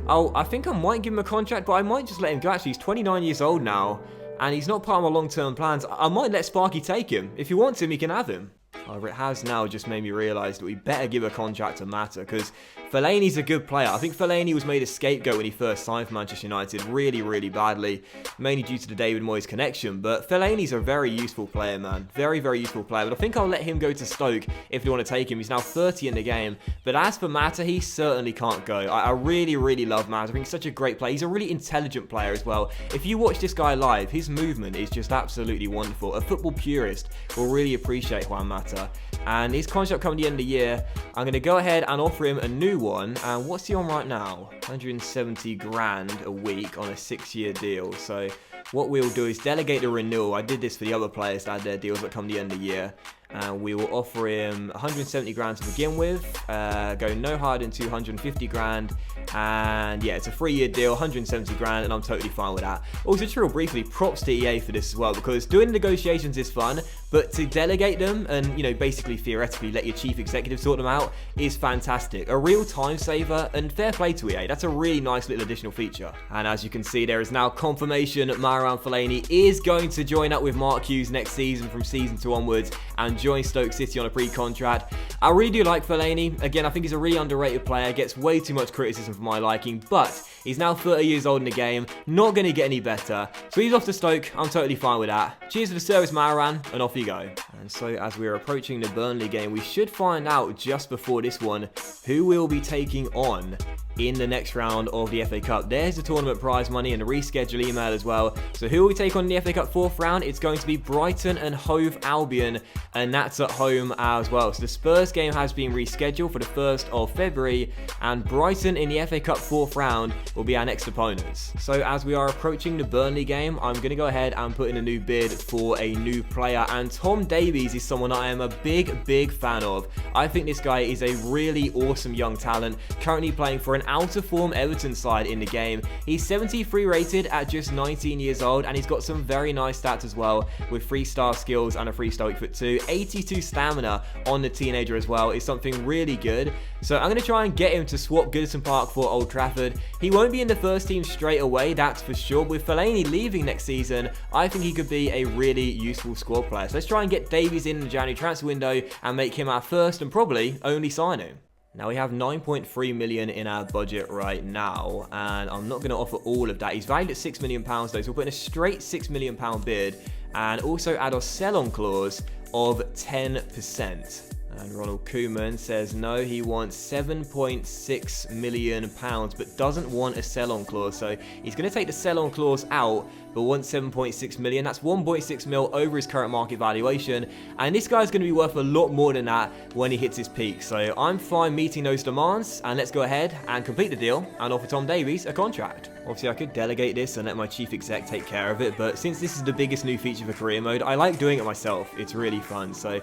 Oh, I think I might give him a contract, but I might just let him go. Actually, he's 29 years old now, and he's not part of my long-term plans. I might let Sparky take him. If he wants him, he can have him. However, it has now just made me realise that we better give a contract to Mata, because Fellaini's a good player. I think Fellaini was made a scapegoat when he first signed for Manchester United really, really badly, mainly due to the David Moyes connection. But Fellaini's a very useful player, man. Very, very useful player. But I think I'll let him go to Stoke if you want to take him. He's now 30 in the game. But as for Mata, he certainly can't go. I really, really love Mata. I think he's such a great player. He's a really intelligent player as well. If you watch this guy live, his movement is just absolutely wonderful. A football purist will really appreciate Juan Mata. And his contract coming at the end of the year, I'm going to go ahead and offer him a new one. And what's he on right now? 170 grand a week on a 6-year deal. So what we'll do is delegate the renewal. I did this for the other players that had their deals that come the end of the year. And we will offer him 170 grand to begin with, go no higher than 250 grand, and yeah, it's a 3-year deal, 170 grand, and I'm totally fine with that. Also, just real briefly, props to EA for this as well, because doing negotiations is fun, but to delegate them and, you know, basically theoretically let your chief executive sort them out is fantastic. A real time saver, and fair play to EA. That's a really nice little additional feature. And as you can see, there is now confirmation that Marouane Fellaini is going to join up with Mark Hughes next season from season 2 onwards, and join Stoke City on a pre-contract. I really do like Fellaini. Again, I think he's a really underrated player, gets way too much criticism for my liking, but he's now 30 years old in the game, not going to get any better. So he's off to Stoke, I'm totally fine with that. Cheers for the service, Marouane, and off you go. And so as we're approaching the Burnley game, we should find out just before this one who we'll be taking on in the next round of the FA Cup. There's the tournament prize money and the reschedule email as well. So who will we take on in the FA Cup 4th round? It's going to be Brighton and Hove Albion, and that's at home as well. So the Spurs game has been rescheduled for the 1st of February, and Brighton in the FA Cup 4th round will be our next opponents. So as we are approaching the Burnley game, I'm going to go ahead and put in a new bid for a new player, and Tom Davies is someone I am a big fan of. I think this guy is a really awesome young talent, currently playing for an out-of-form Everton side in the game. He's 73 rated at just 19 years old, and he's got some very nice stats as well, with 3-star skills and a 3-star weak foot too. 82 stamina on the teenager as well is something really good. So I'm going to try and get him to swap Goodison Park for Old Trafford. He won't be in the first team straight away, that's for sure. With Fellaini leaving next season, I think he could be a really useful squad player. So let's try and get Davies in the January transfer window and make him our first and probably only signing. Now we have 9.3 million in our budget right now, and I'm not going to offer all of that. He's valued at £6 million though, so we'll put in a straight £6 million bid and also add our sell-on clause of 10%. And Ronald Koeman says no, he wants £7.6 million, but doesn't want a sell-on clause. So he's going to take the sell-on clause out, but wants 7.6 million. That's 1.6 mil over his current market valuation. And this guy's going to be worth a lot more than that when he hits his peak. So I'm fine meeting those demands, and let's go ahead and complete the deal and offer Tom Davies a contract. Obviously, I could delegate this and let my chief exec take care of it, but since this is the biggest new feature for career mode, I like doing it myself. It's really fun. So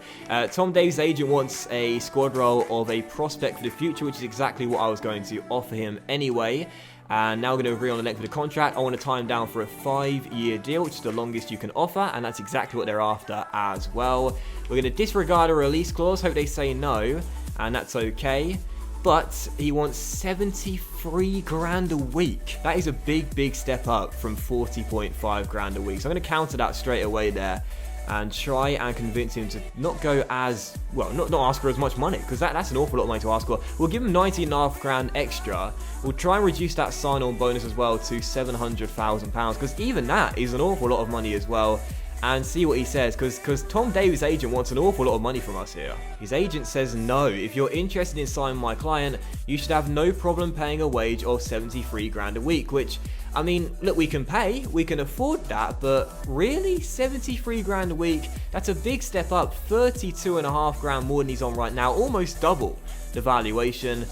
Tom Davies' agent wants a squad role of a prospect for the future, which is exactly what I was going to offer him anyway. And now we're going to agree on the length of the contract. I want to tie him down for a 5-year deal, which is the longest you can offer, and that's exactly what they're after as well. We're going to disregard a release clause, hope they say no, and that's okay. But he wants 73 grand a week. That is a big step up from 40.5 grand a week. So I'm going to counter that straight away there and try and convince him to not go as, well, not ask for as much money, because that's an awful lot of money to ask for. We'll give him 19.5 grand extra. We'll try and reduce that sign-on bonus as well to £700,000, because even that is an awful lot of money as well. and see what he says, because Tom Davies' agent wants an awful lot of money from us here. His agent says no, if you're interested in signing my client, you should have no problem paying a wage of 73 grand a week, which, I mean, look, we can afford that, but really, 73 grand a week, that's a big step up, 32.5 grand more than he's on right now, almost double the valuation.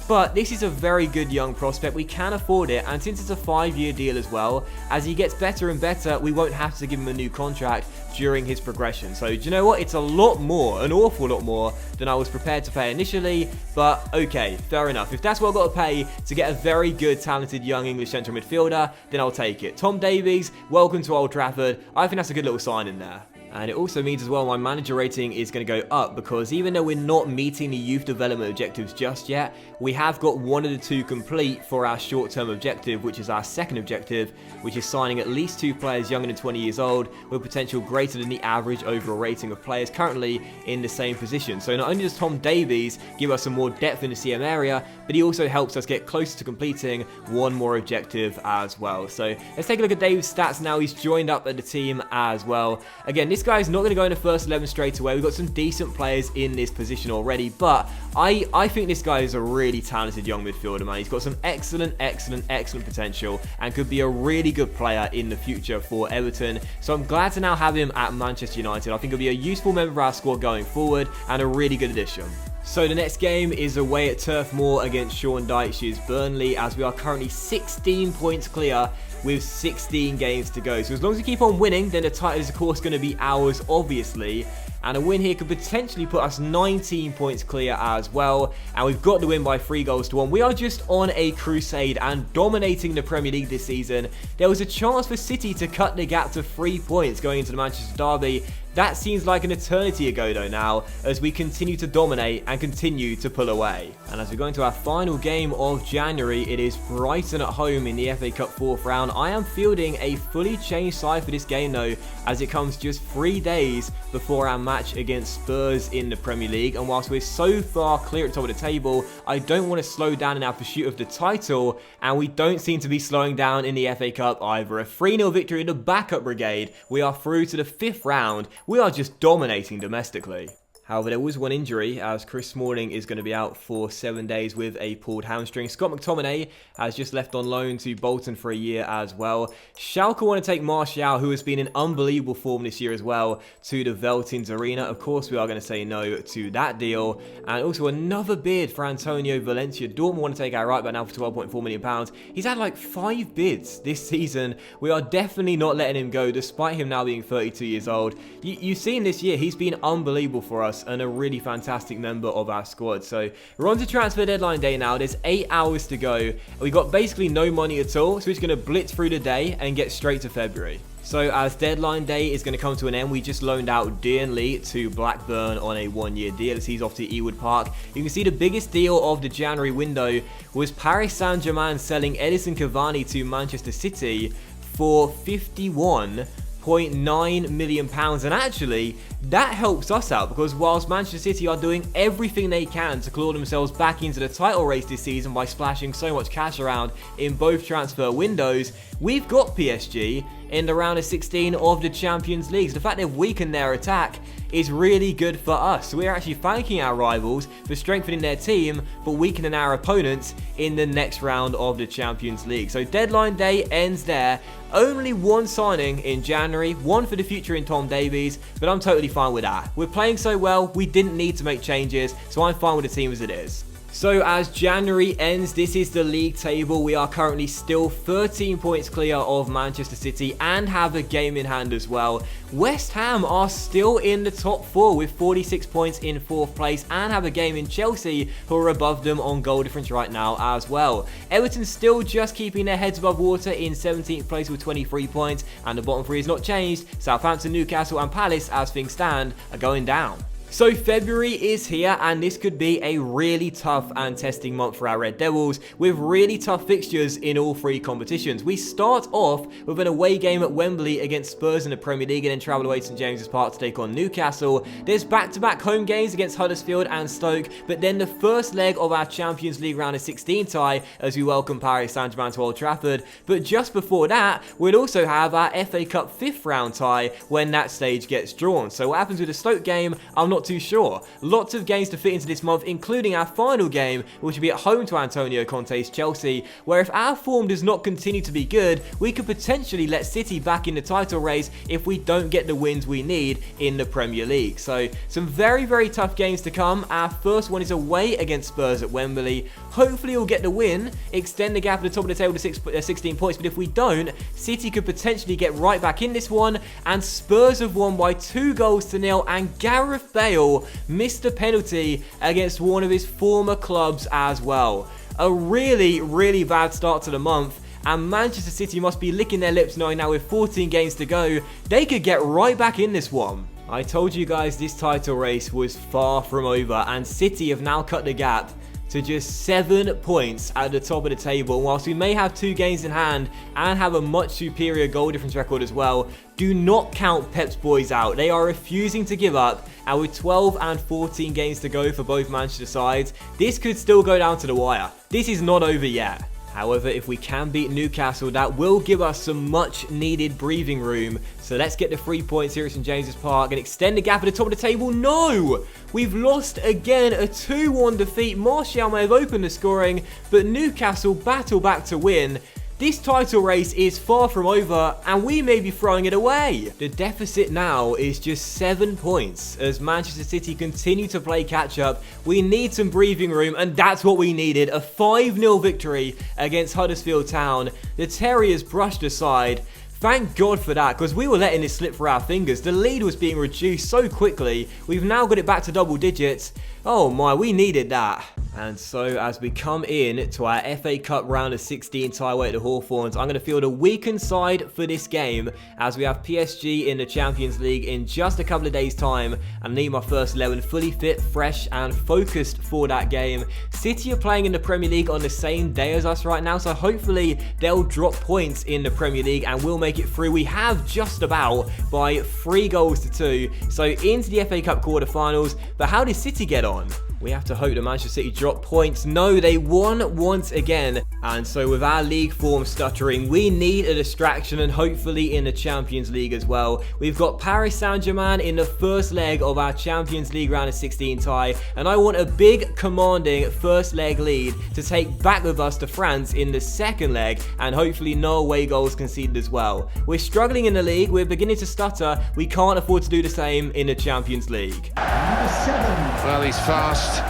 But this is a very good young prospect, we can afford it, and since it's a 5-year deal as well, as he gets better and better, we won't have to give him a new contract during his progression. So do you know what, it's a lot more, an awful lot more than I was prepared to pay initially, but okay, fair enough. If that's what I've got to pay to get a very good, talented young English central midfielder, then I'll take it. Tom Davies, welcome to Old Trafford. I think that's a good little sign in there. And it also means as well my manager rating is going to go up, because even though we're not meeting the youth development objectives just yet, we have got one of the two complete for our short-term objective, which is our second objective, which is signing at least 2 players younger than 20 years old with potential greater than the average overall rating of players currently in the same position. So not only does Tom Davies give us some more depth in the CM area, but he also helps us get closer to completing one more objective as well. So let's take a look at Davies' stats now. He's joined up at the team as well. Again, this guy's not going to go in the first 11 straight away. We've got some decent players in this position already, but I think this guy is a really talented young midfielder, man. He's got some excellent potential and could be a really good player in the future for Everton. So I'm glad to now have him at Manchester United. I think he'll be a useful member of our squad going forward and a really good addition. So the next game is away at Turf Moor against Sean Dyche's Burnley, as we are currently 16 points clear with 16 games to go. So as long as we keep on winning, then the title is of course going to be ours, obviously. And a win here could potentially put us 19 points clear as well. And we've got the win by 3-1. We are just on a crusade and dominating the Premier League this season. There was a chance for City to cut the gap to 3 points going into the Manchester derby. That seems like an eternity ago though now, as we continue to dominate and continue to pull away. And as we go into our final game of January, it is Brighton at home in the FA Cup 4th round. I am fielding a fully changed side for this game though, as it comes just 3 days before our match against Spurs in the Premier League. And whilst we're so far clear at the top of the table, I don't want to slow down in our pursuit of the title, and we don't seem to be slowing down in the FA Cup either. A 3-0 victory in the backup brigade. We are through to the 5th round. We are just dominating domestically. However, there was one injury, as Chris Smalling is going to be out for 7 days with a pulled hamstring. Scott McTominay has just left on loan to Bolton for a year as well. Schalke want to take Martial, who has been in unbelievable form this year as well, to the Veltins Arena. Of course, we are going to say no to that deal. And also another bid for Antonio Valencia. Dortmund want to take our right back now for £12.4 million. He's had like 5 bids this season. We are definitely not letting him go, despite him now being 32 years old. You've seen this year, he's been unbelievable for us and a really fantastic member of our squad. So we're on to transfer deadline day now. There's 8 hours to go. We've got basically no money at all, so we're just going to blitz through the day and get straight to February. So as deadline day is going to come to an end, we just loaned out Dean Lee to Blackburn on a 1-year deal as he's off to Ewood Park. You can see the biggest deal of the January window was Paris Saint-Germain selling Edison Cavani to Manchester City for £51.9 million, and actually that helps us out, because whilst Manchester City are doing everything they can to claw themselves back into the title race this season by splashing so much cash around in both transfer windows, we've got PSG in the round of 16 of the Champions League. So the fact they've weakened their attack is really good for us. So we're actually thanking our rivals for strengthening their team but weakening our opponents in the next round of the Champions League. So deadline day ends there. Only one signing in January, one for the future in Tom Davies, but I'm totally fine with that. We're playing so well, we didn't need to make changes, so I'm fine with the team as it is. So as January ends, this is the league table. We are currently still 13 points clear of Manchester City and have a game in hand as well. West Ham are still in the top 4 with 46 points in 4th place and have a game in Chelsea, who are above them on goal difference right now as well. Everton still just keeping their heads above water in 17th place with 23 points, and the bottom 3 has not changed. Southampton, Newcastle and Palace, as things stand, are going down. So February is here, and this could be a really tough and testing month for our Red Devils, with really tough fixtures in all three competitions. We start off with an away game at Wembley against Spurs in the Premier League, and then travel away to St James's Park to take on Newcastle. There's back-to-back home games against Huddersfield and Stoke, but then the first leg of our Champions League round of 16 tie as we welcome Paris Saint-Germain to Old Trafford. But just before that, we'll also have our FA Cup 5th round tie when that stage gets drawn. So what happens with the Stoke game, I'm not too sure. Lots of games to fit into this month, including our final game, which will be at home to Antonio Conte's Chelsea, where if our form does not continue to be good, we could potentially let City back in the title race if we don't get the wins we need in the Premier League. So some very, very tough games to come. Our first one is away against Spurs at Wembley. Hopefully we'll get the win, extend the gap at the top of the table to 16 points, but if we don't, City could potentially get right back in this one, and Spurs have won by 2-0, and Gareth Bale missed a penalty against one of his former clubs as well. A really, really bad start to the month, and Manchester City must be licking their lips knowing now with 14 games to go, they could get right back in this one. I told you guys this title race was far from over, and City have now cut the gap to just 7 points at the top of the table. Whilst we may have 2 games in hand and have a much superior goal difference record as well, do not count Pep's boys out. They are refusing to give up, and with 12 and 14 games to go for both Manchester sides, this could still go down to the wire. This is not over yet. However, if we can beat Newcastle, that will give us some much needed breathing room. So let's get the 3 points here at St James's Park and extend the gap at the top of the table. No! We've lost again, a 2-1 defeat. Martial may have opened the scoring, but Newcastle battle back to win. This title race is far from over, and we may be throwing it away. The deficit now is just 7 points as Manchester City continue to play catch up. We need some breathing room, and that's what we needed. A 5-0 victory against Huddersfield Town. The Terriers brushed aside. Thank God for that, because we were letting this slip through our fingers. The lead was being reduced so quickly. We've now got it back to double digits. Oh my, we needed that. And so as we come in to our FA Cup round of 16 tie away at the Hawthorns, I'm going to field a weakened side for this game as we have PSG in the Champions League in just a couple of days' time. I need my first 11 fully fit, fresh and focused for that game. City are playing in the Premier League on the same day as us right now, so hopefully they'll drop points in the Premier League and we'll make it through. We have just about by 3-2, so into the FA Cup quarterfinals. But how did City get on? We have to hope that Manchester City drop points. No, they won once again. And so with our league form stuttering, we need a distraction, and hopefully in the Champions League as well. We've got Paris Saint-Germain in the first leg of our Champions League round of 16 tie, and I want a big commanding first leg lead to take back with us to France in the second leg, and hopefully no away goals conceded as well. We're struggling in the league, we're beginning to stutter. We can't afford to do the same in the Champions League. Well, he's fast,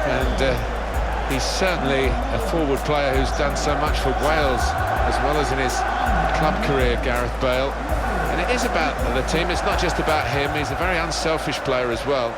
and he's certainly a forward player who's done so much for Wales as well as in his club career, Gareth Bale. And it is about the team, it's not just about him. He's a very unselfish player as well.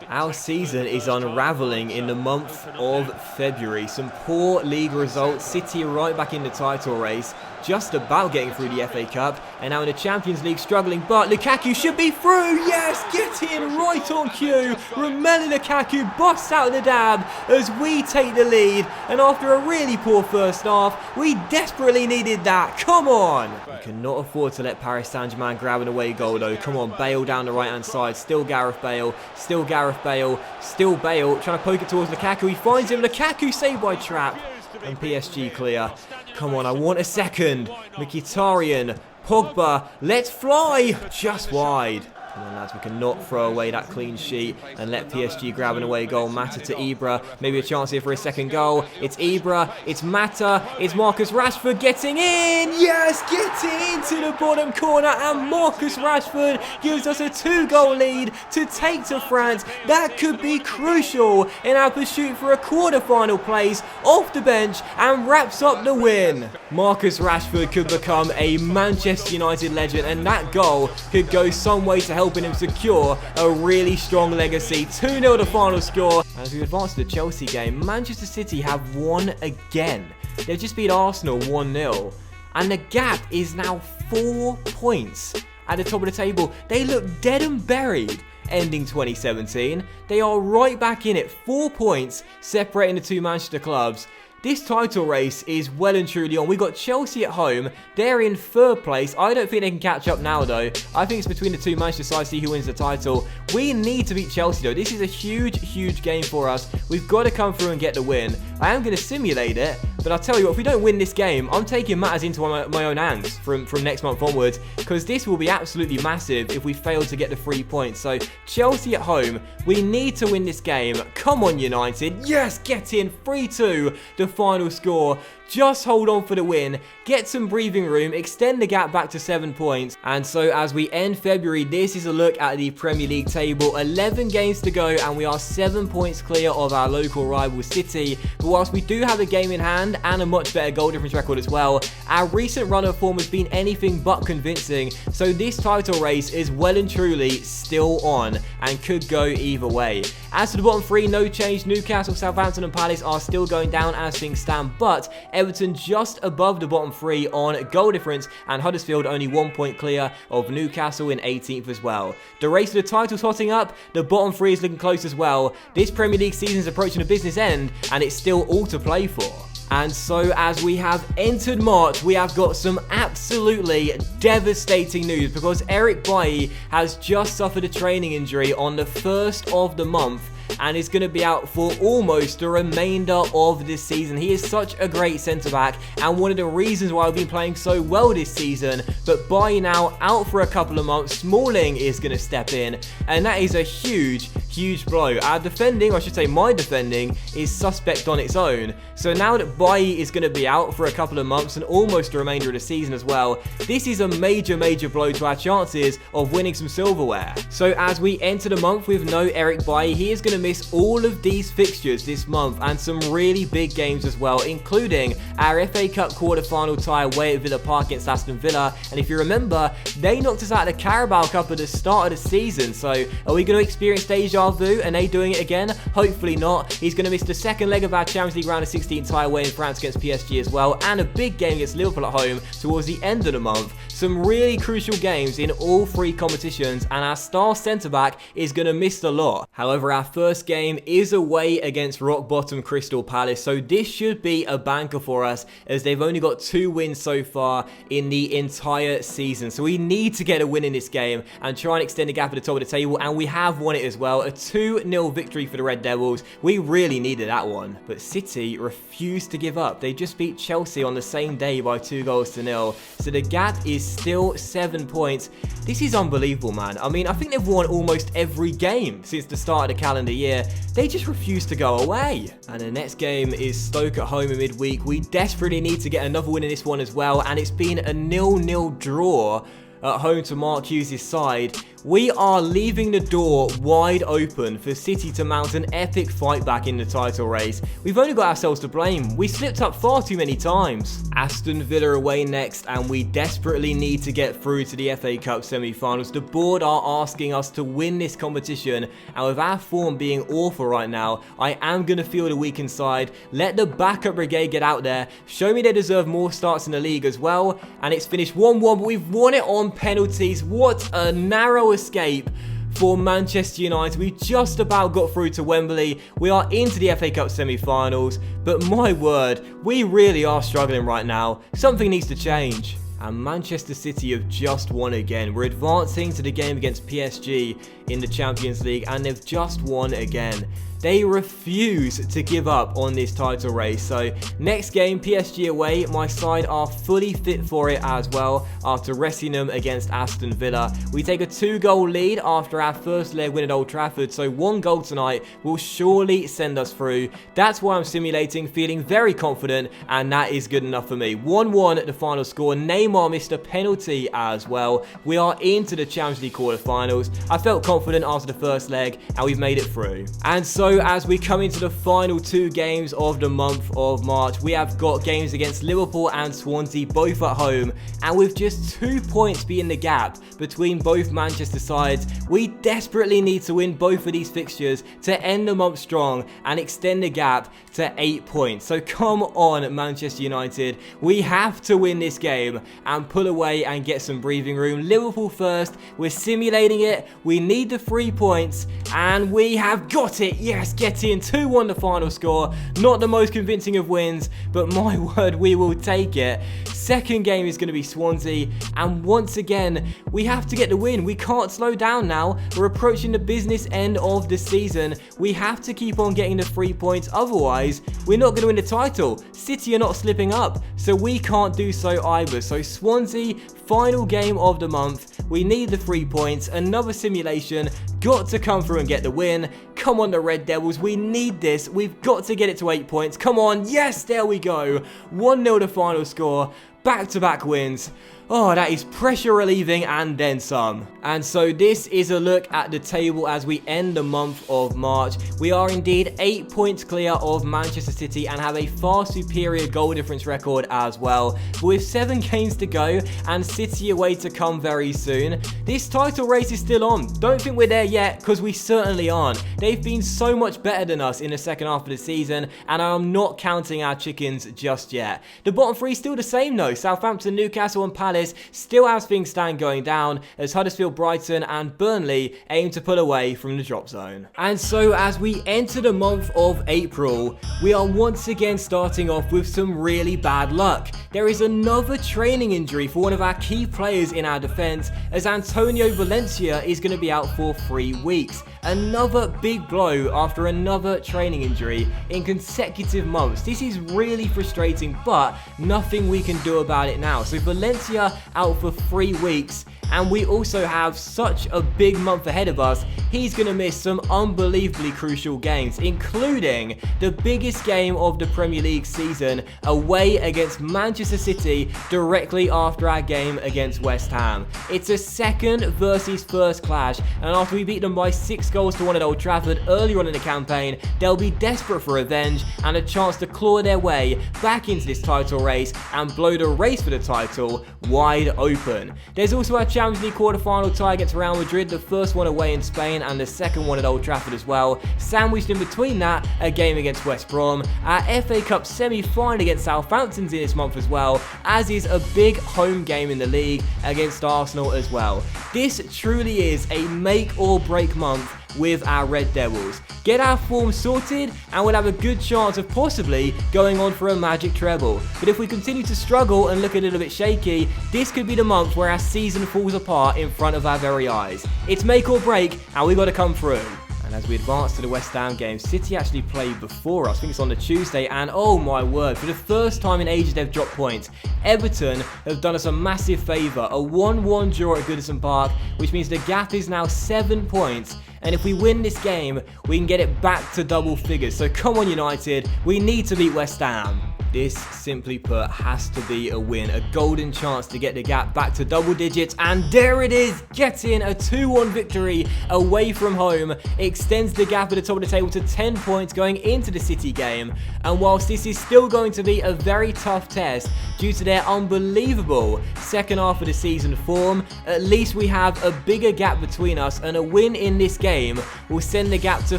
Our season is unravelling in the month of February. Some poor league results. City are right back in the title race, just about getting through the FA Cup, and now in the Champions League struggling, but Lukaku should be through. Yes, get in right on cue. Romelu Lukaku busts out the dab as we take the lead, and after a really poor first half, we desperately needed that. Come on. We cannot afford to let Paris Saint-Germain grab an away goal though. Come on, Bale down the right hand side, still Gareth Bale, still Gareth Bale, still Bale, trying to poke it towards Lukaku. He finds him, Lukaku saved by Trapp, and PSG clear. Come on, I want a second. Mkhitaryan, Pogba, let's fly! Just wide. Come on, lads, we cannot throw away that clean sheet and let PSG grab an away goal. Mata to Ibra. Maybe a chance here for his second goal. It's Ibra, it's Mata, it's Marcus Rashford getting in! Yes, getting into the bottom corner, and Marcus Rashford gives us a 2-goal lead to take to France. That could be crucial in our pursuit for a quarter-final place off the bench and wraps up the win. Marcus Rashford could become a Manchester United legend, and that goal could go some way to helping him secure a really strong legacy. 2-0 the final score. As we advance to the Chelsea game, Manchester City have won again. They've just beat Arsenal 1-0. And the gap is now 4 points at the top of the table. They look dead and buried ending 2017. They are right back in it, 4 points separating the two Manchester clubs. This title race is well and truly on. We've got Chelsea at home. They're in 3rd place. I don't think they can catch up now, though. I think it's between the two Manchester sides, see who wins the title. We need to beat Chelsea, though. This is a huge, huge game for us. We've got to come through and get the win. I am going to simulate it, but I'll tell you what, if we don't win this game, I'm taking matters into my own hands from next month onwards, because this will be absolutely massive if we fail to get the 3 points. So, Chelsea at home, we need to win this game. Come on, United. Yes, get in. 3-2, the final score. Just hold on for the win, get some breathing room, extend the gap back to 7 points. And so as we end February, this is a look at the Premier League table. 11 games to go and we are 7 points clear of our local rival City. But whilst we do have a game in hand and a much better goal difference record as well, our recent run of form has been anything but convincing. So this title race is well and truly still on and could go either way. As for the bottom 3, no change. Newcastle, Southampton and Palace are still going down as things stand, but Everton just above the bottom 3 on goal difference, and Huddersfield only 1 point clear of Newcastle in 18th as well. The race for the title's hotting up, the bottom 3 is looking close as well. This Premier League season is approaching a business end, and it's still all to play for. And so as we have entered March, we have got some absolutely devastating news, because Eric Bailly has just suffered a training injury on the 1st of the month and is going to be out for almost the remainder of this season. He is such a great centre-back and one of the reasons why we've been playing so well this season, but Bailly now out for a couple of months. Smalling is going to step in, and that is a huge, huge blow. Our defending, I should say my defending, is suspect on its own. So now that Bailly is going to be out for a couple of months and almost the remainder of the season as well, this is a major, major blow to our chances of winning some silverware. So as we enter the month with no Eric Bailly, he is going to miss all of these fixtures this month and some really big games as well, including our FA Cup quarter-final tie away at Villa Park against Aston Villa. And if you remember, they knocked us out of the Caravel Cup at the start of the season. So are we going to experience deja vu and they doing it again? Hopefully not. He's going to miss the second leg of our Champions League round of 16 tie away in France against PSG as well, and a big game against Liverpool at home towards the end of the month. Some really crucial games in all 3 competitions, and our star centre-back is going to miss the lot. However, our first game is away against rock bottom Crystal Palace, so this should be a banker for us, as they've only got 2 wins so far in the entire season. So we need to get a win in this game and try and extend the gap at the top of the table, and we have won it as well. A 2-0 victory for the Red Devils. We really needed that one. But City refused to give up. They just beat Chelsea on the same day by 2-0, so the gap is still 7 points. This is unbelievable, man. I mean, I think they've won almost every game since the start of the calendar year. They just refuse to go away. And the next game is Stoke at home in midweek. We desperately need to get another win in this one as well, and it's been a 0-0 draw at home to Mark Hughes' side. We are leaving the door wide open for City to mount an epic fight back in the title race. We've only got ourselves to blame. We slipped up far too many times. Aston Villa away next, and we desperately need to get through to the FA Cup semi-finals. The board are asking us to win this competition, and with our form being awful right now, I am going to feel the weakened side. Let the backup brigade get out there. Show me they deserve more starts in the league as well. And it's finished 1-1, but we've won it on penalties. What a narrow escape for Manchester United. We just about got through to Wembley. We are into the FA Cup semi-finals, but my word, we really are struggling right now. Something needs to change. And Manchester City have just won again. We're advancing to the game against PSG in the Champions League, and they've just won again. They refuse to give up on this title race. So next game, PSG away, my side are fully fit for it as well after resting them against Aston Villa. We take a 2-goal lead after our first leg win at Old Trafford, so 1 goal tonight will surely send us through. That's why I'm simulating, feeling very confident, and that is good enough for me. 1-1 at the final score. Neymar missed a penalty as well. We are into the Champions League quarterfinals. I felt confident after the first leg, and we've made it through. And so so as we come into the final 2 games of the month of March, we have got games against Liverpool and Swansea, both at home, and with just 2 points being the gap between both Manchester sides, we desperately need to win both of these fixtures to end the month strong and extend the gap to 8 points. So come on, Manchester United, we have to win this game and pull away and get some breathing room. Liverpool first, we're simulating it, we need the 3 points, and we have got it. Yes, get in. 2-1 the final score. Not the most convincing of wins, but my word, we will take it. Second game is going to be Swansea, and once again, we have to get the win. We can't slow down now. We're approaching the business end of the season. We have to keep on getting the 3 points, otherwise we're not going to win the title. City are not slipping up, so we can't do so either. So Swansea, final game of the month. We need the 3 points. Another simulation. Got to come through and get the win. Come on, the Red Devils. We need this. We've got to get it to 8 points. Come on. Yes, there we go. 1-0 the final score. Back-to-back wins. Oh, that is pressure relieving and then some. And so this is a look at the table as we end the month of March. We are indeed 8 points clear of Manchester City and have a far superior goal difference record as well. But with 7 games to go and City away to come very soon, this title race is still on. Don't think we're there yet, because we certainly aren't. They've been so much better than us in the second half of the season, and I'm not counting our chickens just yet. The bottom 3 still the same though. Southampton, Newcastle and Palace still as things stand going down, as Huddersfield, Brighton and Burnley aim to pull away from the drop zone. And so as we enter the month of April, we are once again starting off with some really bad luck. There is another training injury for one of our key players in our defence, as Antonio Valencia is going to be out for 3 weeks. Another big blow after another training injury in consecutive months. This is really frustrating, but nothing we can do about it now. So Valencia out for 3 weeks, and we also have such a big month ahead of us. He's going to miss some unbelievably crucial games, including the biggest game of the Premier League season, away against Manchester City directly after our game against West Ham. It's a second versus first clash, and after we beat them by 6-1 at Old Trafford earlier on in the campaign, they'll be desperate for revenge and a chance to claw their way back into this title race and blow the race for the title wide open. There's also our Champions League quarter-final tie against Real Madrid, the first one away in Spain and the second one at Old Trafford as well. Sandwiched in between that, a game against West Brom. Our FA Cup semi-final against Southampton's in this month as well, as is a big home game in the league against Arsenal as well. This truly is a make or break month with our Red Devils. Get our form sorted and we'll have a good chance of possibly going on for a magic treble. But if we continue to struggle and look a little bit shaky, this could be the month where our season falls apart in front of our very eyes. It's make or break and we've got to come through. And as we advance to the West Ham game, City actually played before us. I think it's on the Tuesday, and oh my word, for the first time in ages they've dropped points. Everton have done us a massive favour, a 1-1 draw at Goodison Park, which means the gap is now 7 points. And if we win this game, we can get it back to double figures. So come on United, we need to beat West Ham. This, simply put, has to be a win. A golden chance to get the gap back to double digits. And there it is. Get in. A 2-1 victory away from home. Extends the gap at the top of the table to 10 points going into the City game. And whilst this is still going to be a very tough test due to their unbelievable second half of the season form, at least we have a bigger gap between us. And a win in this game will send the gap to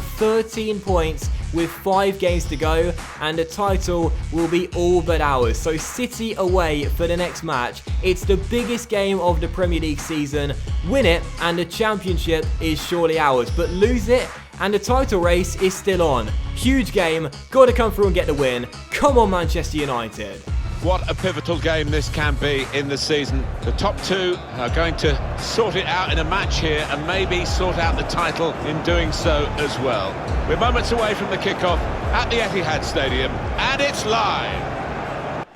13 points with 5 games to go. And the title will be all but ours. So City away for the next match. It's the biggest game of the Premier League season. Win it and the championship is surely ours, but lose it and the title race is still on. Huge game, got to come through and get the win. Come on Manchester United. What a pivotal game this can be in the season. The top 2 are going to sort it out in a match here and maybe sort out the title in doing so as well. We're moments away from the kickoff at the Etihad Stadium, and it's live.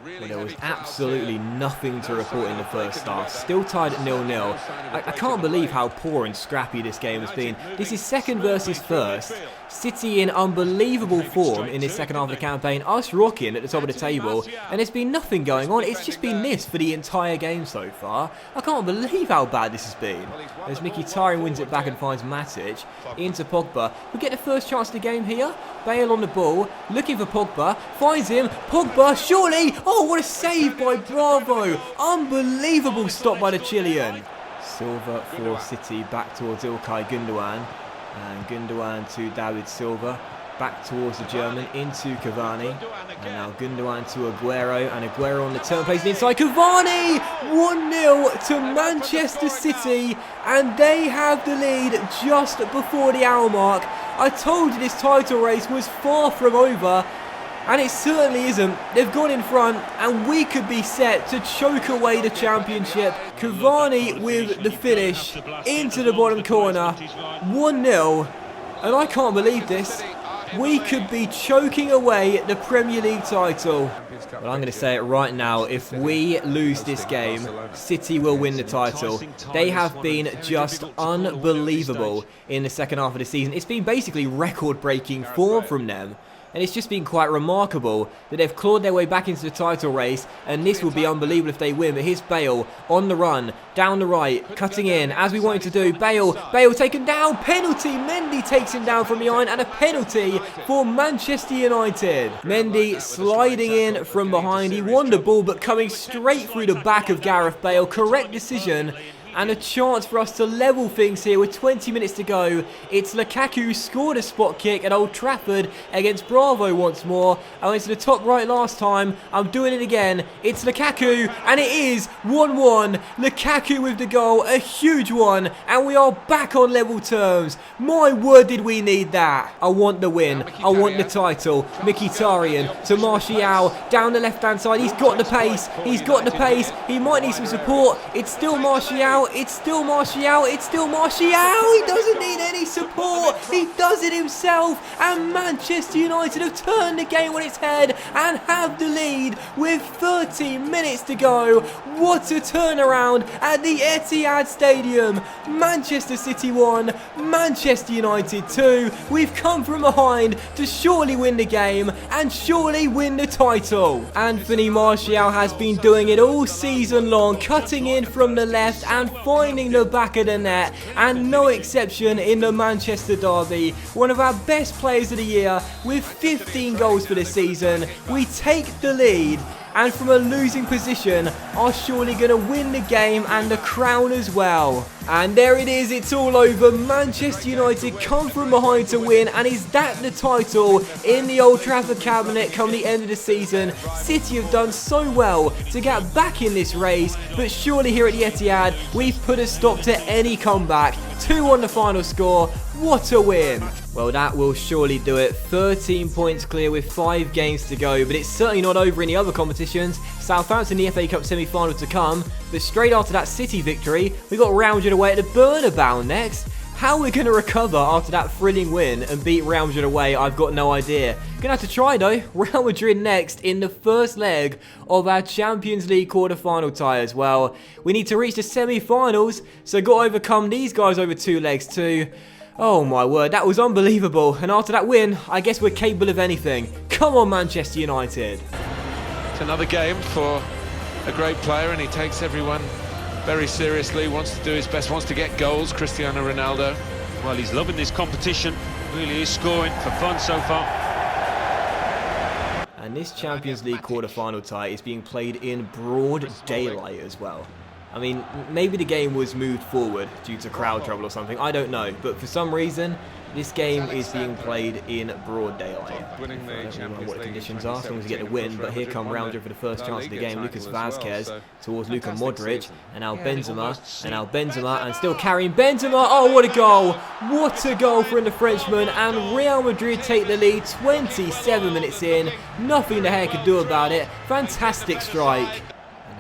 Well, there There was absolutely nothing to report in the first half. Still tied at 0-0. I can't believe how poor and scrappy this game has been. This is second versus first. City in unbelievable form in this second half of the campaign. Us rocking at the top of the table. And there's been nothing going on. It's just been this for the entire game so far. I can't believe how bad this has been. As Mkhitaryan wins it back and finds Matic. Into Pogba. We get the first chance of the game here. Bale on the ball. Looking for Pogba. Finds him. Pogba, surely. Oh, what a save by Bravo. Unbelievable stop by the Chilean. Silva for City. Back towards Ilkay Gundogan. And Gundogan to David Silva. Back towards the German, into Cavani. And now Gundogan to Aguero. And Aguero on the turn, plays it inside. Cavani! 1-0 to Manchester City. And they have the lead just before the hour mark. I told you this title race was far from over. And it certainly isn't. They've gone in front and we could be set to choke away the championship. Cavani with the finish into the bottom corner. 1-0. And I can't believe this. We could be choking away the Premier League title. Well, I'm going to say it right now. If we lose this game, City will win the title. They have been just unbelievable in the second half of the season. It's been basically record-breaking form from them. And it's just been quite remarkable that they've clawed their way back into the title race. And this will be unbelievable if they win. But here's Bale on the run, down the right, cutting in, as we wanted to do. Bale taken down, penalty. Mendy takes him down from behind, and a penalty for Manchester United. Mendy sliding in from behind. He won the ball, but coming straight through the back of Gareth Bale. Correct decision. And a chance for us to level things here with 20 minutes to go. It's Lukaku who scored a spot kick at Old Trafford against Bravo once more. I went to the top right last time. I'm doing it again. It's Lukaku, and it is 1-1. Lukaku with the goal, a huge one. And we are back on level terms. My word, did we need that. I want the win. I want the title. Mkhitaryan to Martial down the left-hand side. He's got the pace. He's got the pace. He might need some support. It's still Martial. It's still Martial. It's still Martial. He doesn't need any support. He does it himself. And Manchester United have turned the game on its head and have the lead with 13 minutes to go. What a turnaround at the Etihad Stadium. Manchester City 1, Manchester United 2. We've come from behind to surely win the game and surely win the title. Anthony Martial has been doing it all season long, cutting in from the left and finding the back of the net, and no exception in the Manchester derby. One of our best players of the year with 15 goals for the season. We take the lead, and from a losing position are surely going to win the game and the crown as well. And there it is, it's all over. Manchester United come from behind to win, and is that the title in the Old Trafford cabinet come the end of the season? City have done so well to get back in this race, but surely here at the Etihad we've put a stop to any comeback. 2-1 the final score. What a win. Well, that will surely do it. 13 points clear with 5 games to go, but it's certainly not over in the other competitions. Southampton, the FA Cup semi-final to come, but straight after that City victory, we got Real Madrid away at the Bernabeu next. How we're going to recover after that thrilling win and beat Real Madrid away, I've got no idea. Gonna have to try though. Real Madrid next in the first leg of our Champions League quarter-final tie as well. We need to reach the semi-finals, so got to overcome these guys over 2 legs too. Oh my word, that was unbelievable. And after that win, I guess we're capable of anything. Come on, Manchester United. It's another game for a great player, and he takes everyone very seriously, wants to do his best, wants to get goals, Cristiano Ronaldo. Well, he's loving this competition, really is scoring for fun so far. And this Champions League quarter-final tie is being played in broad daylight as well. I mean, maybe the game was moved forward due to crowd trouble or something, I don't know. But for some reason, this game is being played in broad daylight. I don't know what the conditions are, as long as you get the win. But here come Real Madrid for the first chance of the game. Lucas Vazquez towards Luka Modric. And now Benzema. And now Benzema. And still carrying Benzema. Oh, what a goal. What a goal from the Frenchman. And Real Madrid take the lead 27 minutes in. Nothing the hair could do about it. Fantastic strike.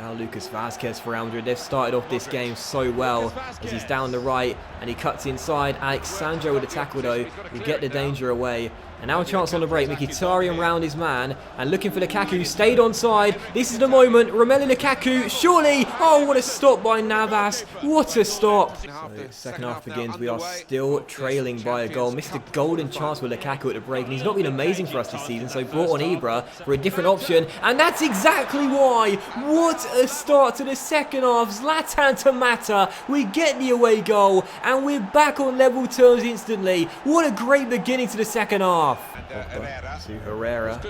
Now Lucas Vazquez for Real Madrid. They've started off this game so well as he's down the right and he cuts inside. Alexandro with a tackle though will get the danger away. And now a chance on the break. Mkhitaryan round his man and looking for Lukaku. Stayed onside. This is the moment. Romelu Lukaku. Surely. Oh, what a stop by Navas. What a stop. So, second half begins. We are still trailing by a goal. Missed a golden chance with Lukaku at the break. And he's not been amazing for us this season. So brought on Ibra for a different option. And that's exactly why. What a start to the second half. Zlatan to Mata. We get the away goal. And we're back on level terms instantly. What a great beginning to the second half. To Herrera,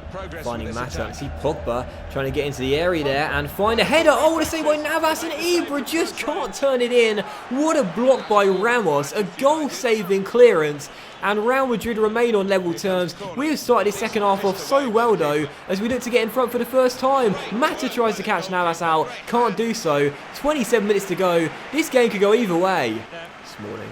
finding Mata. See Pogba trying to get into the area there and find a header. Oh, what a save by Navas, and Ibra just can't turn it in. What a block by Ramos, a goal-saving clearance. And Real Madrid remain on level terms. We have started this second half off so well though, as we look to get in front for the first time. Mata tries to catch Navas out, can't do so. 27 minutes to go. This game could go either way. Smalling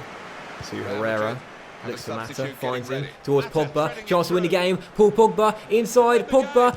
to Herrera. Looks for Mata, finds him towards Pogba. Chance to win the game. Paul Pogba inside. Pogba.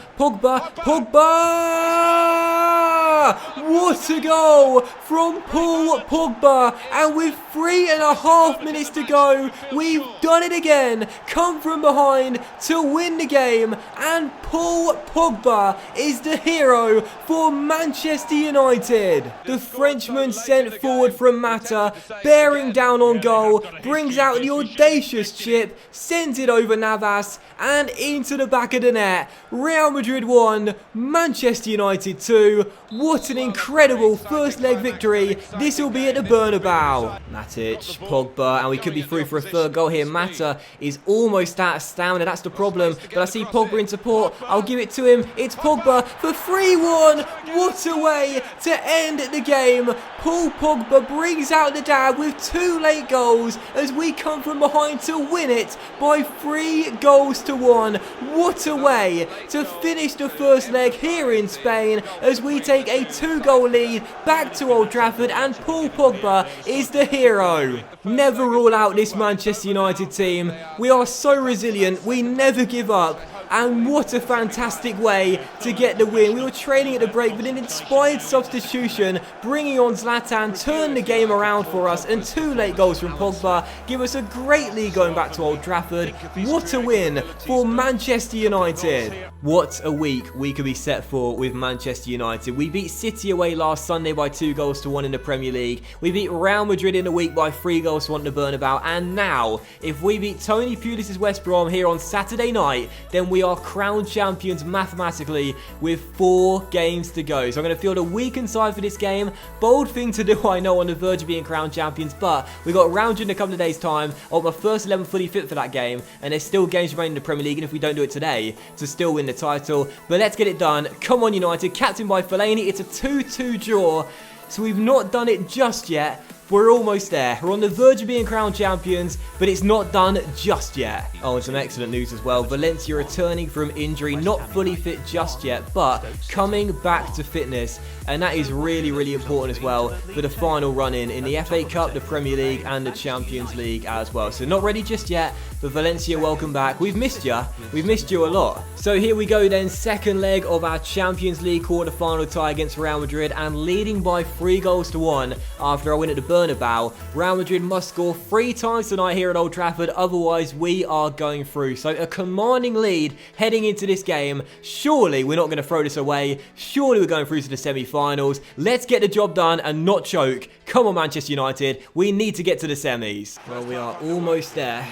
What a goal from Paul Pogba. And with 3.5 minutes to go, we've done it again. Come from behind to win the game. And Paul Pogba is the hero for Manchester United. The Frenchman sent forward from Mata, bearing down on goal, brings out the audacious chip, sends it over Navas and into the back of the net. Real Madrid 1, Manchester United 2. What an incredible first leg victory. This will be at the Bernabeu. Matic, Pogba, and we could be through for a third goal here. Mata is almost out of stamina, that's the problem. But I see Pogba in support. I'll give it to him. It's Pogba for 3-1. What a way to end the game. Paul Pogba brings out the dab with 2 late goals as we come from behind to win it by 3-1. What a way to finish the first leg here in Spain as we take a 2-goal lead back to Old Trafford, and Paul Pogba is the hero. Never rule out this Manchester United team. We are so resilient, we never give up. And what a fantastic way to get the win. We were trailing at the break, but an inspired substitution, bringing on Zlatan, turned the game around for us, and 2 late goals from Pogba give us a great lead going back to Old Trafford. What a win for Manchester United. What a week we could be set for with Manchester United. We beat City away last Sunday by 2-1 in the Premier League. We beat Real Madrid in the week by 3-1 in the Bernabeu. And now, if we beat Tony Pulis' West Brom here on Saturday night, then we are crowned champions mathematically with 4 games to go. So I'm going to field a weakened side for this game. Bold thing to do, I know, on the verge of being crowned champions, but we got round in a couple of days' time. I want my first 11 fully fit for that game, and there's still games remaining in the Premier League, and if we don't do it today, to still win the title. But let's get it done. Come on, United, captained by Fellaini. It's a 2-2 draw, so we've not done it just yet. We're almost there. We're on the verge of being crowned champions, but it's not done just yet. Oh, and some excellent news as well. Valencia returning from injury, not fully fit just yet, but coming back to fitness. And that is really, really important as well for the final run-in in the FA Cup, the Premier League, and the Champions League as well. So not ready just yet, but Valencia, welcome back. We've missed you. We've missed you a lot. So here we go then, second leg of our Champions League quarter-final tie against Real Madrid, and leading by 3-1 after a win at the Bernabeu. Real Madrid must score 3 times tonight here at Old Trafford, otherwise we are going through. So a commanding lead heading into this game. Surely we're not going to throw this away. Surely we're going through to the semi-finals. Let's get the job done and not choke. Come on, Manchester United. We need to get to the semis. Well, we are almost there.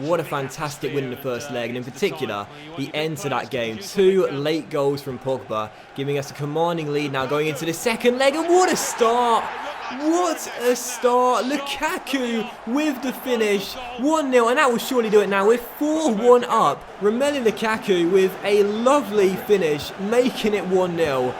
What a fantastic win in the first leg, and in particular, the end to that game. 2 late goals from Pogba, giving us a commanding lead now going into the second leg, and what a start! What a start! Lukaku with the finish, 1-0, and that will surely do it now. We're 4-1 up. Romelu Lukaku with a lovely finish, making it 1-0.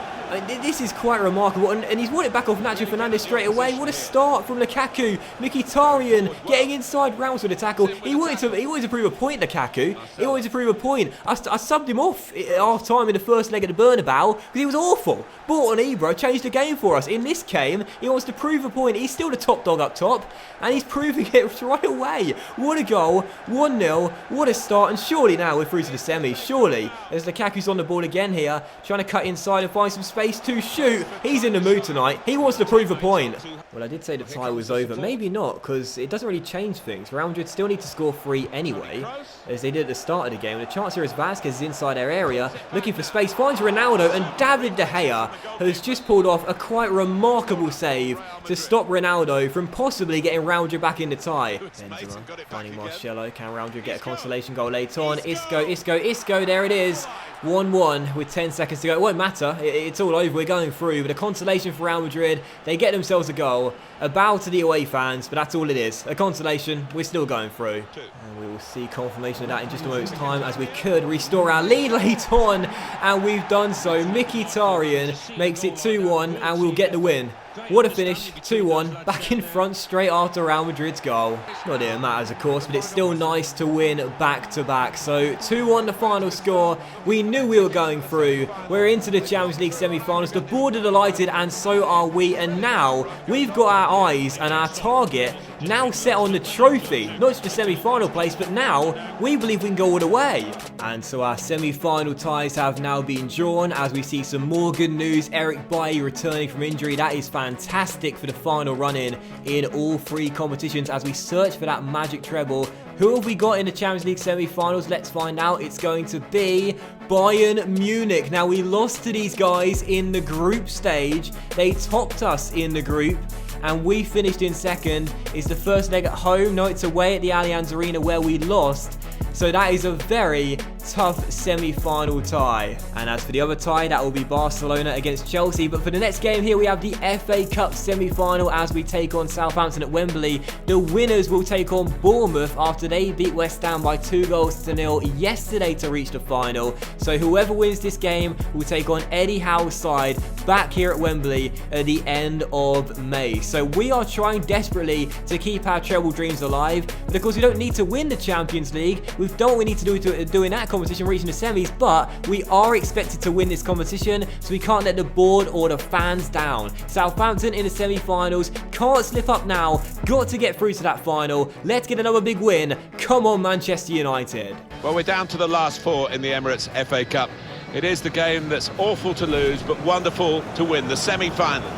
This is quite remarkable, and he's won it back off Nacho Fernandez straight away. What a start from Lukaku. Mkhitaryan getting inside Ramos with a tackle. He wanted to prove a point, Lukaku. He wanted to prove a point. I subbed him off at half time in the first leg of the Bernabeu because he was awful. Brought on Ibra, changed the game for us. In this game, he wants to prove a point. He's still the top dog up top, and he's proving it right away. What a goal. 1-0. What a start, and surely now we're through to the semis. Surely. As Lukaku's on the ball again here, trying to cut inside and find some space. space to shoot. He's in the mood tonight. He wants to prove a point. Well, I did say the tie was over. Maybe not, because it doesn't really change things. Real Madrid still need to score 3 anyway, as they did at the start of the game. The chance here is Vasquez is inside their area, looking for space, finds Ronaldo, and David De Gea has just pulled off a quite remarkable save to stop Ronaldo from possibly getting Real Madrid back in the tie. Benzema finding Marcelo. Can Real Madrid get a consolation goal later on? Isco, there it is. 1-1 with 10 seconds to go. It won't matter. It's all over. We're going through. But a consolation for Real Madrid. They get themselves a goal. A bow to the away fans, but that's all it is. A consolation. We're still going through. And we will see confirmation of that in just a moment's time, as we could restore our lead late on. And we've done so. Mkhitaryan makes it 2-1, and we'll get the win. What a finish, 2-1, back in front straight after Real Madrid's goal. Not that it matters, of course, but it's still nice to win back-to-back. So 2-1 the final score. We knew we were going through. We're into the Champions League semi-finals. The board are delighted, and so are we. And now we've got our eyes and our target now set on the trophy. Not just the semi-final place, but now we believe we can go all the way. And so our semi-final ties have now been drawn, as we see some more good news. Eric Bailly returning from injury. That is fantastic for the final run-in in all 3 competitions as we search for that magic treble. Who have we got in the Champions League semi-finals? Let's find out. It's going to be Bayern Munich. Now, we lost to these guys in the group stage. They topped us in the group, and we finished in second. It's the first leg at home. No, it's away at the Allianz Arena where we lost. So that is a very tough semi-final tie. And as for the other tie, that will be Barcelona against Chelsea. But for the next game here, we have the FA Cup semi-final as we take on Southampton at Wembley. The winners will take on Bournemouth after they beat West Ham by 2-0 yesterday to reach the final. So whoever wins this game will take on Eddie Howe's side back here at Wembley at the end of May. So we are trying desperately to keep our treble dreams alive. But of course, we don't need to win the Champions League. We've done what we need to do in that competition, reaching the semis, but we are expected to win this competition, so we can't let the board or the fans down. Southampton in the semi-finals, can't slip up now, got to get through to that final. Let's get another big win. Come on, Manchester United. Well, we're down to the last 4 in the Emirates FA Cup. It is the game that's awful to lose, but wonderful to win, the semi-final.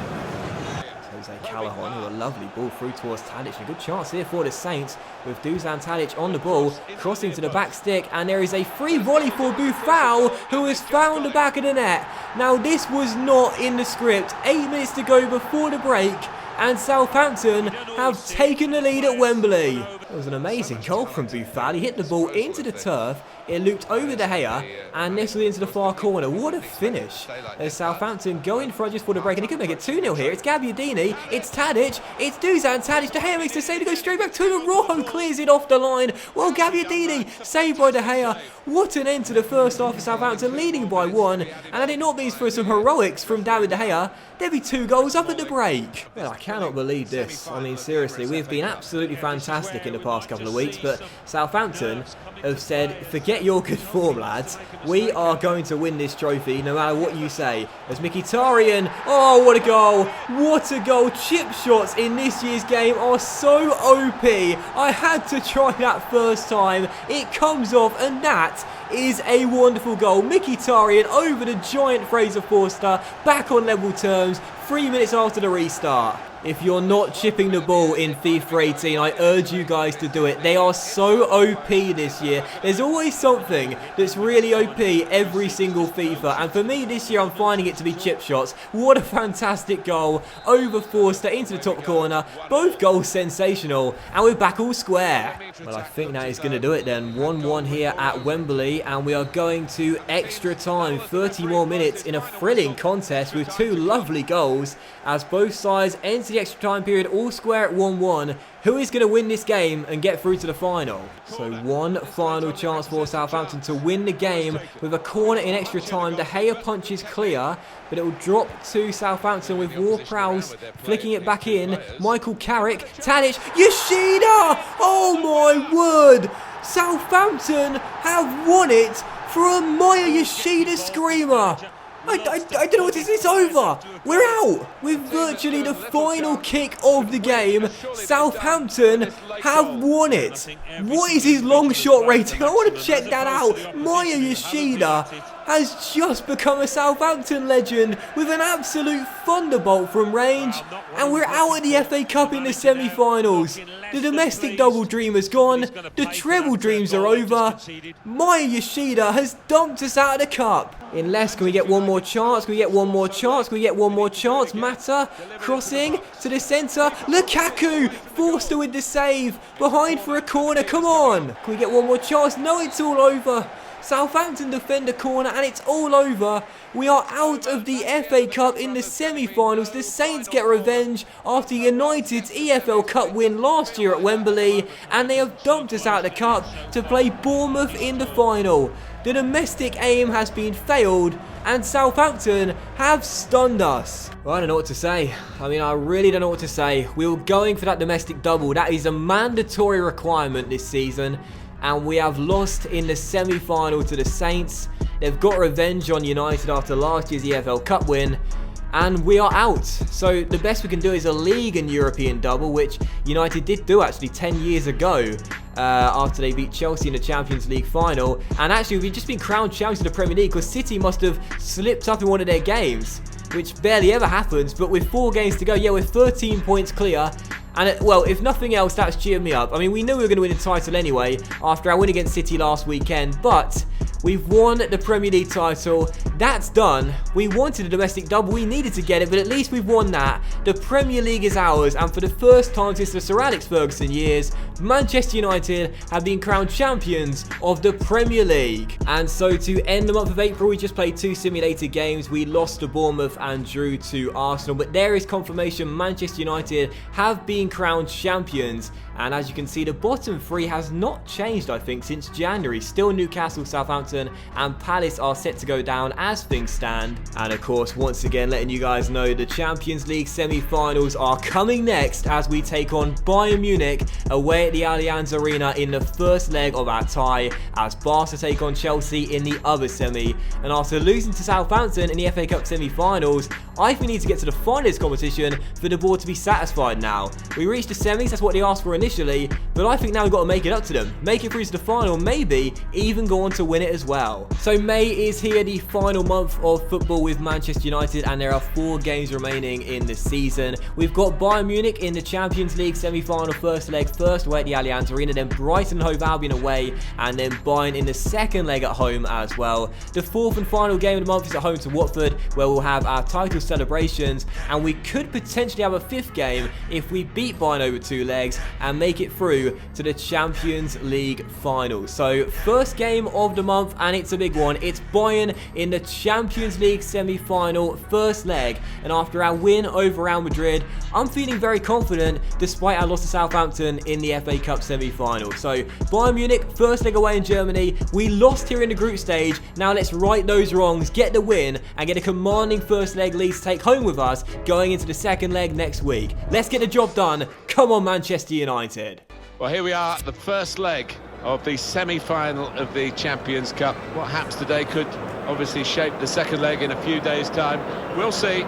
Callahan, with a lovely ball through towards Tadic. A good chance here for the Saints with Dusan Tadic on the ball, crossing to the back stick, and there is a free volley for Buffal, who has found the back of the net. Now, this was not in the script. 8 minutes to go before the break, and Southampton have taken the lead at Wembley. It was an amazing goal from Buffal. He hit the ball into the turf. It looped over De Gea and nestled into the far corner. What a finish. As Southampton go in front just for the break, and he could make it 2-0 here. It's Gabbiadini, it's Tadic, it's Dusan Tadic. De Gea makes the save to go straight back to the Rojo, clears it off the line. Well, Gabbiadini, saved by De Gea. What an end to the first half of Southampton, leading by 1. And had it not been for some heroics from David De Gea, there'd be 2 goals up at the break. Well, I cannot believe this. I mean, seriously, we've been absolutely fantastic in the past couple of weeks, but Southampton have said, forget your good form, lads. We are going to win this trophy no matter what you say. As Mkhitaryan, oh, what a goal. What a goal. Chip shots in this year's game are so OP. I had to try that first time. It comes off, and that is a wonderful goal. Mkhitaryan over the giant Fraser Forster, back on level terms, 3 minutes after the restart. If you're not chipping the ball in FIFA 18, I urge you guys to do it. They are so OP this year. There's always something that's really OP every single FIFA. And for me this year, I'm finding it to be chip shots. What a fantastic goal. Over Forster into the top corner. Both goals sensational. And we're back all square. Well, I think that is going to do it then. 1-1 here at Wembley. And we are going to extra time. 30 more minutes in a thrilling contest with 2 lovely goals. As both sides enter the extra time period all square at 1-1. Who is going to win this game and get through to the final? So one final chance for Southampton to win the game with a corner in extra time. De Gea punches clear, but it will drop to Southampton with Ward-Prowse flicking it back in. Michael Carrick, Tadic, Yoshida! Oh my word! Southampton have won it for a Maya Yoshida screamer! I don't know what this is. It's over. We're out with virtually the final kick of the game. Southampton have won it. What is his long shot rating? I want to check that out. Maya Yoshida has just become a Southampton legend with an absolute thunderbolt from range, and we're out of the FA Cup in the semi-finals. The domestic double dream has gone, the treble dreams are over. Maya Yoshida has dumped us out of the cup. In less, can we get one more chance? Can we get one more chance? Can we get one more chance? Mata crossing to the centre. Lukaku Forster with the save. Behind for a corner. Come on. Can we get one more chance? No, it's all over. Southampton defend a corner and it's all over. We are out of the FA Cup in the semi-finals. The Saints get revenge after United's EFL Cup win last year at Wembley, and they have dumped us out of the cup to play Bournemouth in the final. The domestic aim has been failed and Southampton have stunned us. Well, I don't know what to say. I mean, I really don't know what to say. We were going for that domestic double. That is a mandatory requirement this season. And we have lost in the semi-final to the Saints. They've got revenge on United after last year's EFL Cup win. And we are out. So the best we can do is a league and European double, which United did do actually 10 years ago after they beat Chelsea in the Champions League final. And actually, we've just been crowned champions of the Premier League because City must have slipped up in one of their games, which barely ever happens. But with 4 games to go, yeah, we're 13 points clear. And, well, if nothing else, that's cheered me up. I mean, we knew we were going to win the title anyway after our win against City last weekend, but we've won the Premier League title. That's done. We wanted a domestic double. We needed to get it, but at least we've won that. The Premier League is ours, and for the first time since the Sir Alex Ferguson years, Manchester United have been crowned champions of the Premier League. And so to end the month of April, we just played 2 simulated games. We lost to Bournemouth and drew to Arsenal, but there is confirmation Manchester United have been crowned champions. And as you can see, the bottom 3 has not changed, I think, since January. Still Newcastle, Southampton and Palace are set to go down as things stand. And of course, once again, letting you guys know the Champions League semi-finals are coming next as we take on Bayern Munich away at the Allianz Arena in the first leg of our tie, as Barca take on Chelsea in the other semi. And after losing to Southampton in the FA Cup semi-finals, I think we need to get to the finals competition for the board to be satisfied now. We reached the semis, that's what they asked for initially, but I think now we've got to make it up to them. Make it through to the final, maybe even go on to win it as well. So May is here, the final month of football with Manchester United, and there are 4 games remaining in the season. We've got Bayern Munich in the Champions League semi-final first leg, first away at the Allianz Arena, then Brighton and Hove Albion away, and then Bayern in the second leg at home as well. The 4th and final game of the month is at home to Watford, where we'll have our title celebrations, and we could potentially have a 5th game if we beat Bayern over 2 legs and make it through to the Champions League final. So first game of the month, and it's a big one. It's Bayern in the Champions League semi-final first leg, and after our win over Real Madrid, I'm feeling very confident despite our loss to Southampton in the FA Cup semi-final. So Bayern Munich, first leg away in Germany. We lost here in the group stage. Now let's right those wrongs, get the win, and get a commanding first leg lead to take home with us going into the second leg next week. Let's get the job done. Come on, Manchester United. Well, here we are, the first leg of the semi-final of the Champions Cup. What happens today could obviously shape the second leg in a few days' time. We'll see.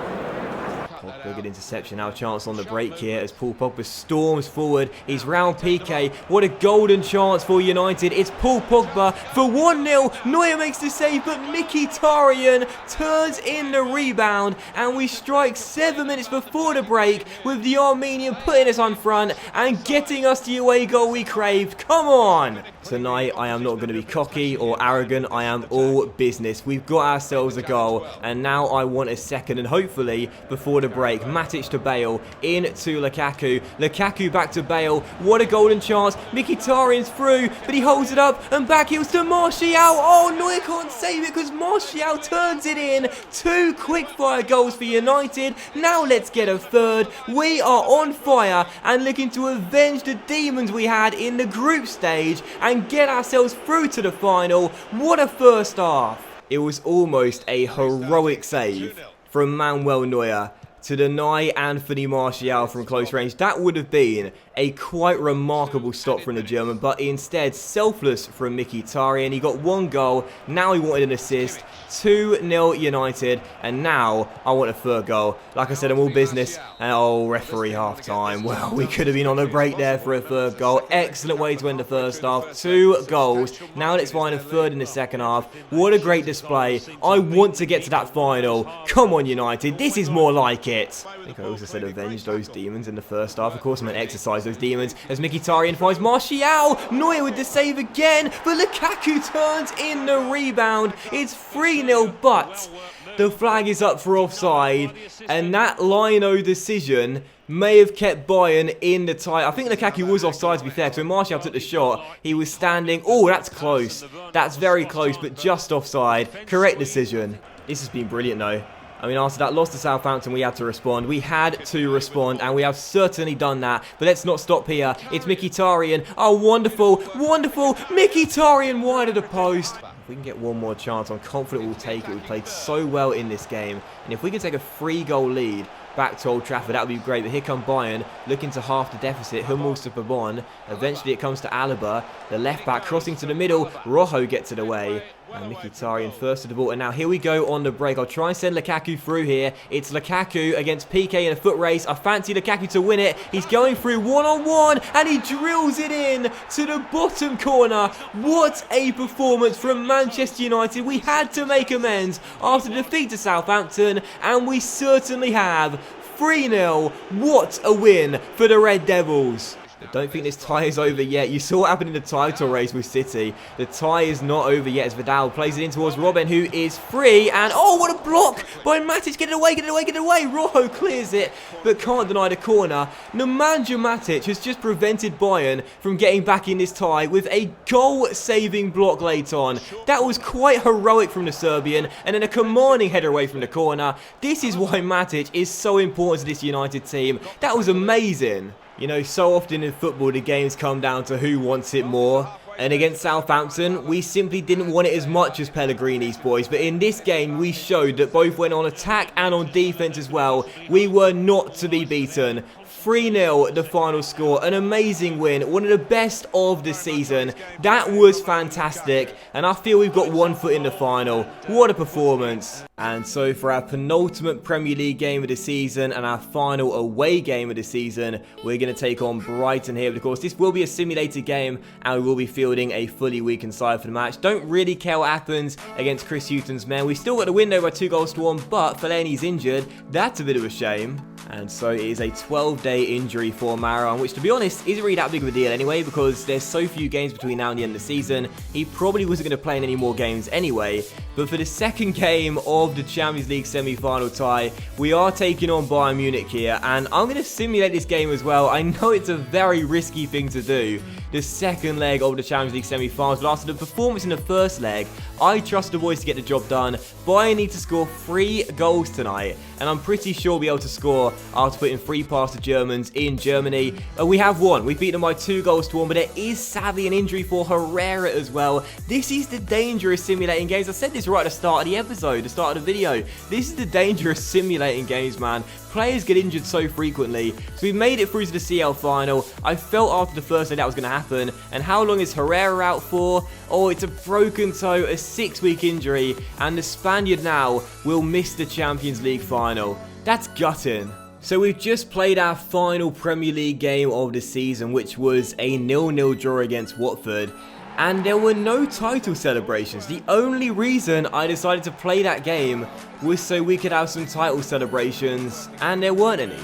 Good interception, now a chance on the break here as Paul Pogba storms forward. He's round Piqué. What a golden chance for United. It's Paul Pogba for 1-0. Neuer makes the save, but Mkhitaryan turns in the rebound, and we strike 7 minutes before the break with the Armenian putting us on front and getting us the away goal we craved. Come on! Tonight, I am not going to be cocky or arrogant. I am all business. We've got ourselves a goal, and now I want a second, and hopefully before the break. Matic to Bale, in to Lukaku. Lukaku back to Bale. What a golden chance. Mkhitaryan's through, but he holds it up and back heels to Martial. Oh, Neuer can't save it because Martial turns it in. 2 quick-fire goals for United. Now let's get a third. We are on fire and looking to avenge the demons we had in the group stage and get ourselves through to the final. What a first half. It was almost a heroic save from Manuel Neuer to deny Anthony Martial from close range. That would have been a quite remarkable stop from the German, but instead selfless from Mkhitaryan. He got 1 goal, now he wanted an assist. 2-0 United, and now I want a 3rd goal. Like I said, I'm all business, and oh, referee half-time. Well, we could have been on a break there for a 3rd goal. Excellent way to end the first half. 2 goals. Now let's find a 3rd in the second half. What a great display. I want to get to that final. Come on, United. This is more like it. I think I also said avenge those demons in the first half. Of course, I'm going to exercise those demons as Mkhitaryan finds Martial. Neuer with the save again, but Lukaku turns in the rebound. It's 3-0, but the flag is up for offside, and that Lino decision may have kept Bayern in the tie. I think Lukaku was offside, to be fair, because when Martial took the shot, he was standing. Oh, that's close. That's very close, but just offside. Correct decision. This has been brilliant, though. I mean, after that loss to Southampton, we had to respond. We had to respond, and we have certainly done that. But let's not stop here. It's Mkhitaryan. Oh, wonderful, wonderful. Mkhitaryan wide of the post. If we can get one more chance, I'm confident we'll take it. We played so well in this game. And if we can take a 3-goal lead back to Old Trafford, that would be great. But here come Bayern, looking to half the deficit. Hummels to Pavon. Eventually it comes to Alaba. The left back crossing to the middle. Rojo gets it away. And Mkhitaryan first to the ball. And now here we go on the break. I'll try and send Lukaku through here. It's Lukaku against PK in a foot race. I fancy Lukaku to win it. He's going through one-on-one. And he drills it in to the bottom corner. What a performance from Manchester United. We had to make amends after the defeat to Southampton. And we certainly have. 3-0. What a win for the Red Devils. I don't think this tie is over yet. You saw what happened in the title race with City. The tie is not over yet as Vidal plays it in towards Robben, who is free. And oh, what a block by Matic. Get it away, get it away, get it away. Rojo clears it, but can't deny the corner. Nemanja Matic has just prevented Bayern from getting back in this tie with a goal-saving block late on. That was quite heroic from the Serbian, and then a commanding header away from the corner. This is why Matic is so important to this United team. That was amazing. You know, so often in football, the games come down to who wants it more. And against Southampton, we simply didn't want it as much as Pellegrini's boys. But in this game, we showed that both went on attack and on defence as well. We were not to be beaten. 3-0 the final score, an amazing win, one of the best of the season. That was fantastic, and I feel we've got 1 foot in the final. What a performance. And so for our penultimate Premier League game of the season and our final away game of the season, we're going to take on Brighton here. But of course, this will be a simulated game, and we will be fielding a fully weakened side for the match. Don't really care what happens against Chris Hughton's men. We've still got the window by 2-1, but Fellaini's injured. That's a bit of a shame. And so it is a 12-day injury for Marouane, which, to be honest, isn't really that big of a deal anyway, because there's so few games between now and the end of the season. He probably wasn't going to play in any more games anyway. But for the second game of the Champions League semi-final tie, we are taking on Bayern Munich here, and I'm going to simulate this game as well. I know it's a very risky thing to do, the second leg of the Champions League semi-finals, but after the performance in the first leg, I trust the boys to get the job done. Bayern need to score 3 goals tonight, and I'm pretty sure we'll be able to score after putting 3 past the Germans in Germany. We have won. We've beaten them by 2-1, but there is sadly an injury for Herrera as well. This is the dangerous simulating games. I said this right at the start of the episode, the start of the video. This is the dangerous simulating games, man. Players get injured so frequently. So we've made it through to the CL final. I felt after the first day that was going to happen. And how long is Herrera out for? Oh, it's a broken toe, a 6-week injury. And the Spaniard now will miss the Champions League final. That's gutting. So we've just played our final Premier League game of the season, which was a 0-0 draw against Watford. And there were no title celebrations. The only reason I decided to play that game was so we could have some title celebrations, and there weren't any.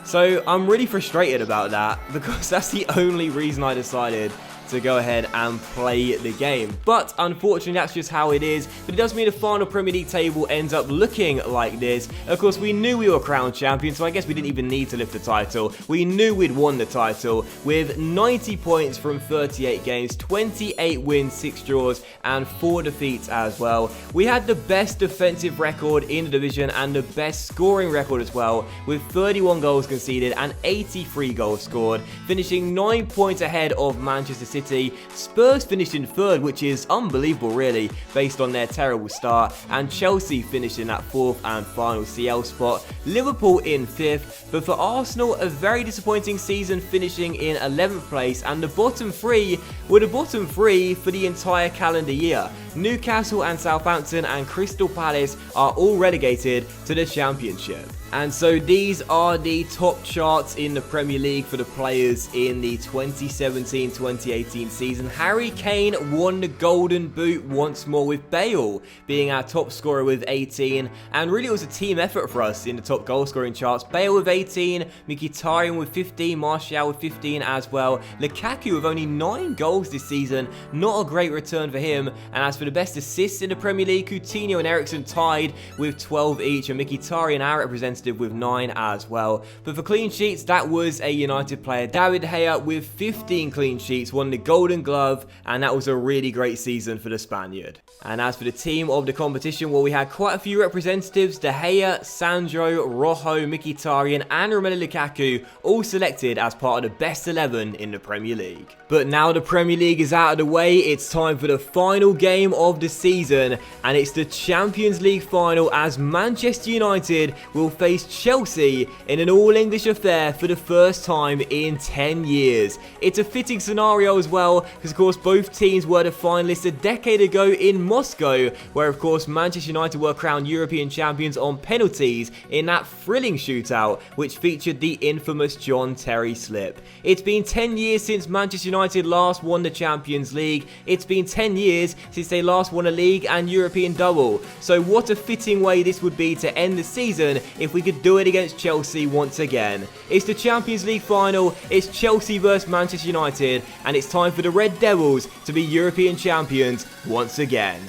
So I'm really frustrated about that, because that's the only reason I decided to go ahead and play the game. But unfortunately, that's just how it is. But it does mean the final Premier League table ends up looking like this. Of course, we knew we were crowned champions, so I guess we didn't even need to lift the title. We knew we'd won the title with 90 points from 38 games, 28 wins, 6 draws, and 4 defeats as well. We had the best defensive record in the division and the best scoring record as well, with 31 goals conceded and 83 goals scored, finishing 9 points ahead of Manchester City City. Spurs finished in 3rd, which is unbelievable really, based on their terrible start. And Chelsea finished in that 4th and final CL spot. Liverpool in 5th, but for Arsenal, a very disappointing season, finishing in 11th place, and the bottom 3 were the bottom 3 for the entire calendar year. Newcastle and Southampton and Crystal Palace are all relegated to the Championship. And so these are the top charts in the Premier League for the players in the 2017-2018 season. Harry Kane won the Golden Boot once more, with Bale being our top scorer with 18. And really it was a team effort for us in the top goal scoring charts. Bale with 18, Mkhitaryan with 15, Martial with 15 as well. Lukaku with only 9 goals this season, not a great return for him. And as for the best assists in the Premier League, Coutinho and Eriksen tied with 12 each, and Mkhitaryan, our representative, with 9 as well. But for clean sheets, that was a United player. David De Gea with 15 clean sheets, won the Golden Glove, and that was a really great season for the Spaniard. And as for the team of the competition, well, we had quite a few representatives. De Gea, Sandro, Rojo, Mkhitaryan and Romelu Lukaku all selected as part of the best 11 in the Premier League. But now the Premier League is out of the way, it's time for the final game of the season, and it's the Champions League final, as Manchester United will face Chelsea in an all-English affair for the first time in 10 years. It's a fitting scenario as well, because of course both teams were the finalists a decade ago in Moscow, where of course Manchester United were crowned European champions on penalties in that thrilling shootout, which featured the infamous John Terry slip. It's been 10 years since Manchester United last won the Champions League. It's been 10 years since they last won a league and European double. So what a fitting way this would be to end the season if we could do it against Chelsea once again. It's the Champions League final, it's Chelsea versus Manchester United, and it's time for the Red Devils to be European champions once again.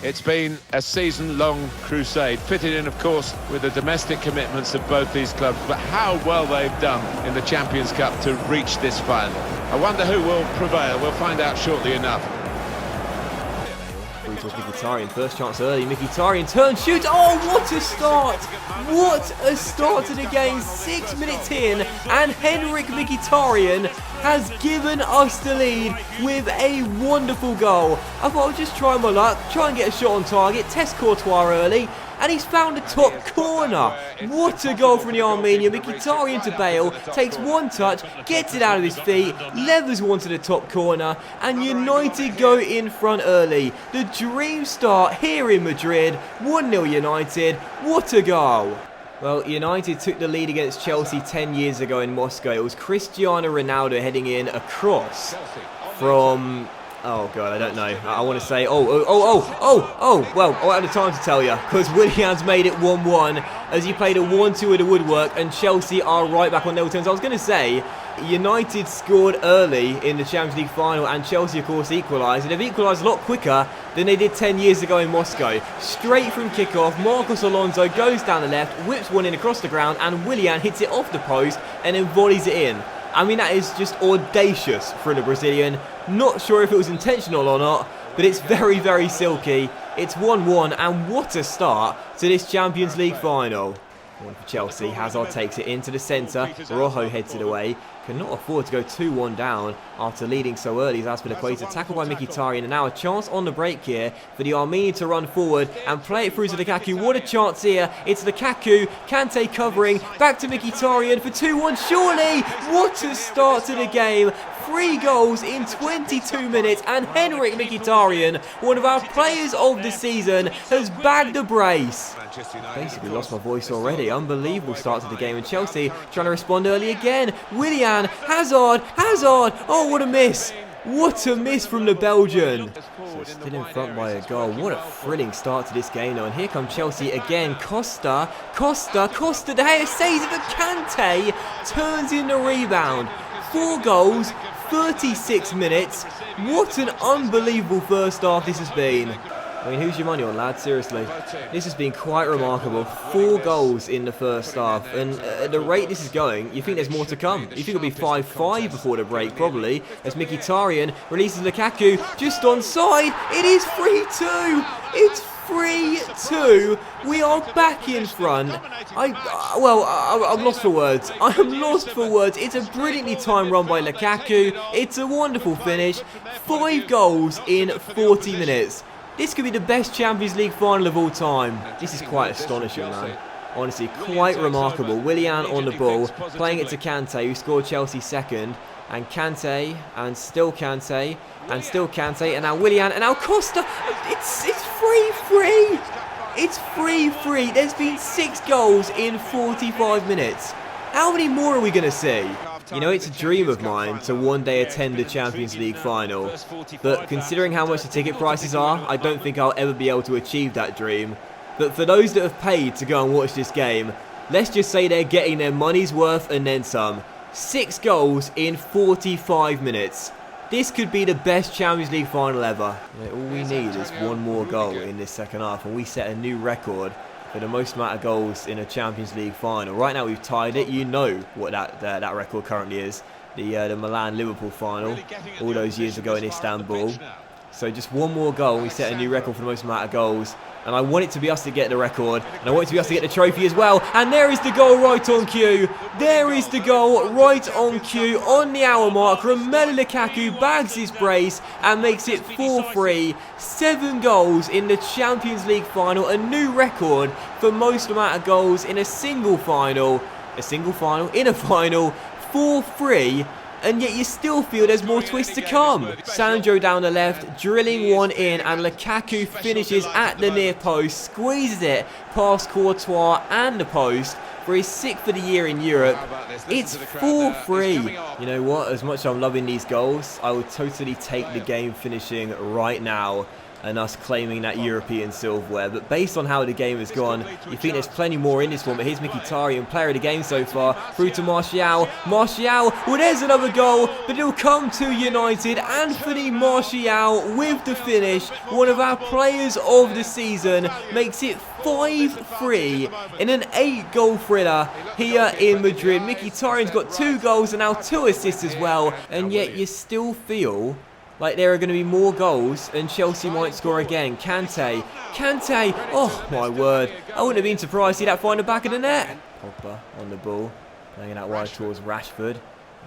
It's been a season-long crusade, fitted in, of course, with the domestic commitments of both these clubs, but how well they've done in the Champions Cup to reach this final. I wonder who will prevail. We'll find out shortly enough. Towards Mkhitaryan, first chance early, Mkhitaryan turn, shoot, oh what a start, what a start to the game, 6 minutes in, and Henrik Mkhitaryan has given us the lead with a wonderful goal. I thought I'd just try my luck, try and get a shot on target, test Courtois early, and he's found the top corner. What a goal from the Armenian. Mkhitaryan to Bale, takes one touch, gets it out of his feet, levers one to the top corner, and United go in front early. The dream start here in Madrid, 1-0 United. What a goal. Well, United took the lead against Chelsea 10 years ago in Moscow. It was Cristiano Ronaldo heading in a cross from... oh god, I don't know. I want to say, well, I don't have time to tell you, because Willian's made it 1-1 as he played a 1-2 with the woodwork, and Chelsea are right back on level terms. I was going to say, United scored early in the Champions League final, and Chelsea of course equalised, and they've equalised a lot quicker than they did 10 years ago in Moscow. Straight from kickoff, Marcos Alonso goes down the left, whips one in across the ground, and Willian hits it off the post and then volleys it in. I mean, that is just audacious for the Brazilian. Not sure if it was intentional or not, but it's very, very silky. It's 1-1, and what a start to this Champions League final. One for Chelsea, Hazard takes it into the centre, Rojo heads it away. Cannot afford to go 2-1 down after leading so early as Azpilicueta, tackled by Mkhitaryan, and now a chance on the break here for the Armenian to run forward and play it through to Lukaku. What a chance here, it's Lukaku, Kante covering, back to Mkhitaryan for 2-1, surely! What a start to the game! 3 goals in 22 minutes, and Henrik Mkhitaryan, one of our players of the season, has bagged the brace. Basically lost my voice already. Unbelievable start to the game, and Chelsea trying to respond early again. Willian, Hazard, oh what a miss. What a miss from the Belgian. So still in front by a goal. What a thrilling start to this game though. And here come Chelsea again. Costa, De Gea saves it, but Kante turns in the rebound. 4 goals, 36 minutes. What an unbelievable first half this has been. I mean, who's your money on, lad? Seriously. This has been quite remarkable. 4 goals in the first half. And at the rate this is going, you think there's more to come. You think it'll be 5-5 before the break, probably. As Mkhitaryan releases Lukaku just onside. It is 3-2. It's 3-2. We are back in front. I'm lost for words. I am lost for words. It's a brilliantly timed run by Lukaku. It's a wonderful finish. 5 goals in 40 minutes. This could be the best Champions League final of all time. This is quite astonishing, man. Honestly, quite remarkable. Willian on the ball, playing it to Kante, who scored Chelsea second. And Kante, and still Kante, and still Kante, and now Willian, and now Costa. It's 3-3. It's 3-3. There's been 6 goals in 45 minutes. How many more are we going to see? You know, it's a dream of mine to one day attend a Champions League final. But considering how much the ticket prices are, I don't think I'll ever be able to achieve that dream. But for those that have paid to go and watch this game, let's just say they're getting their money's worth and then some. 6 goals in 45 minutes. This could be the best Champions League final ever. You know, all we need is one more goal in this second half and we set a new record for the most amount of goals in a Champions League final. Right now we've tied it. You know what that record currently is. The Milan-Liverpool final all those years ago in Istanbul. So just one more goal and we set a new record for the most amount of goals. And I want it to be us to get the record. And I want it to be us to get the trophy as well. And there is the goal right on cue. There is the goal right on cue. On the hour mark, Romelu Lukaku bags his brace and makes it 4-3. 7 goals in the Champions League final. A new record for most amount of goals in a single final. In a final. 4-3. And yet you still feel there's more twists to come. Sandro down the left, drilling one in, and Lukaku finishes at the near post, squeezes it past Courtois and the post for his 6th of the year in Europe. It's 4-3. You know what, as much as I'm loving these goals, I would totally take the game finishing right now and us claiming that European silverware. But based on how the game has gone, you think there's plenty more in this one. But here's Mkhitaryan, player of the game so far, through to Martial. Martial, well, there's another goal, but it'll come to United. Anthony Martial with the finish. One of our players of the season makes it 5-3 in an 8-goal thriller here in Madrid. Mkhitaryan's got 2 goals and now 2 assists as well. And yet you still feel like there are going to be more goals and Chelsea might score again. Kante, oh my word. I wouldn't have been surprised to see that find the back of the net. Pogba on the ball, playing it out wide towards Rashford.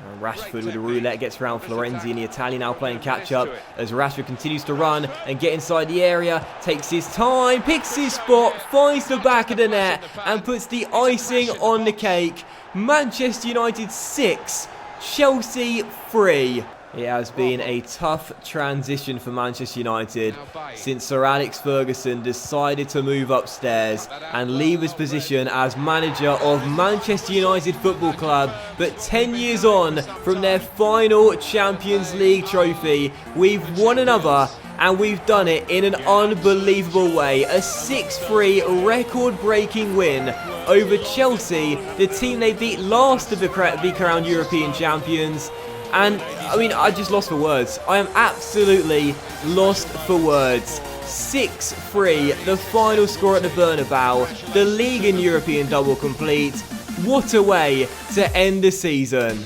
And Rashford with the roulette gets around Florenzi, and the Italian now playing catch up as Rashford continues to run and get inside the area, takes his time, picks his spot, finds the back of the net and puts the icing on the cake. Manchester United 6, Chelsea 3. It has been a tough transition for Manchester United since Sir Alex Ferguson decided to move upstairs and leave his position as manager of Manchester United Football Club. But 10 years on from their final Champions League trophy, we've won another, and we've done it in an unbelievable way. A 6-3 record-breaking win over Chelsea, the team they beat last to be crowned European champions. And, I mean, I just lost for words. I am absolutely lost for words. 6-3, the final score at the Bernabeu. The league and European double complete. What a way to end the season.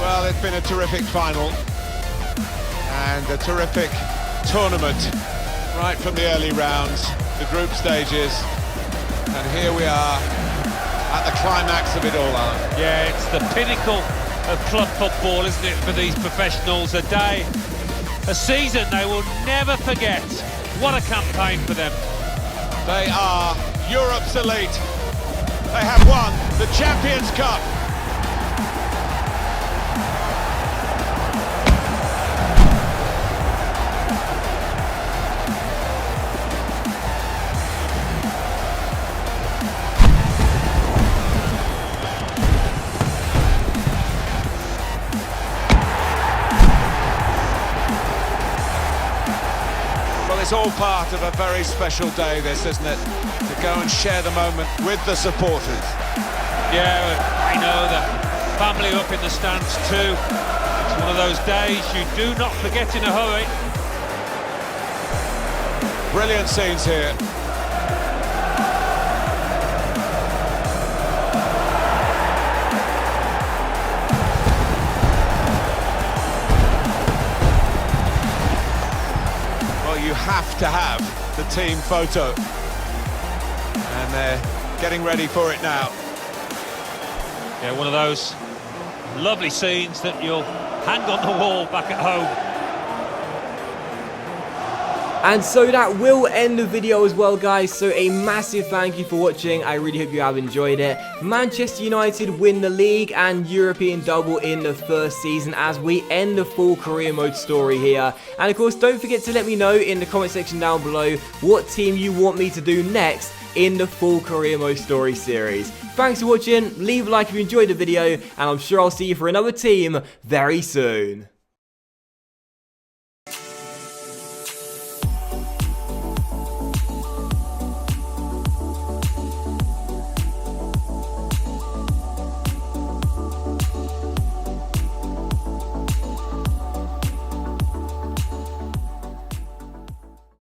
Well, it's been a terrific final. And a terrific tournament. Right from the early rounds, the group stages. And here we are at the climax of it all, Alan. Yeah, it's the pinnacle of club football, isn't it, for these professionals? A day, a season they will never forget. What a campaign for them. They are Europe's elite. They have won the Champions Cup. It's all part of a very special day, this, isn't it? To go and share the moment with the supporters. Yeah, I know the family up in the stands too. It's one of those days you do not forget in a hurry. Brilliant scenes here. You have to have the team photo. And they're getting ready for it now. Yeah, one of those lovely scenes that you'll hang on the wall back at home. And so that will end the video as well, guys. So a massive thank you for watching. I really hope you have enjoyed it. Manchester United win the league and European double in the first season as we end the full career mode story here. And of course, don't forget to let me know in the comment section down below what team you want me to do next in the full career mode story series. Thanks for watching. Leave a like if you enjoyed the video, and I'm sure I'll see you for another team very soon.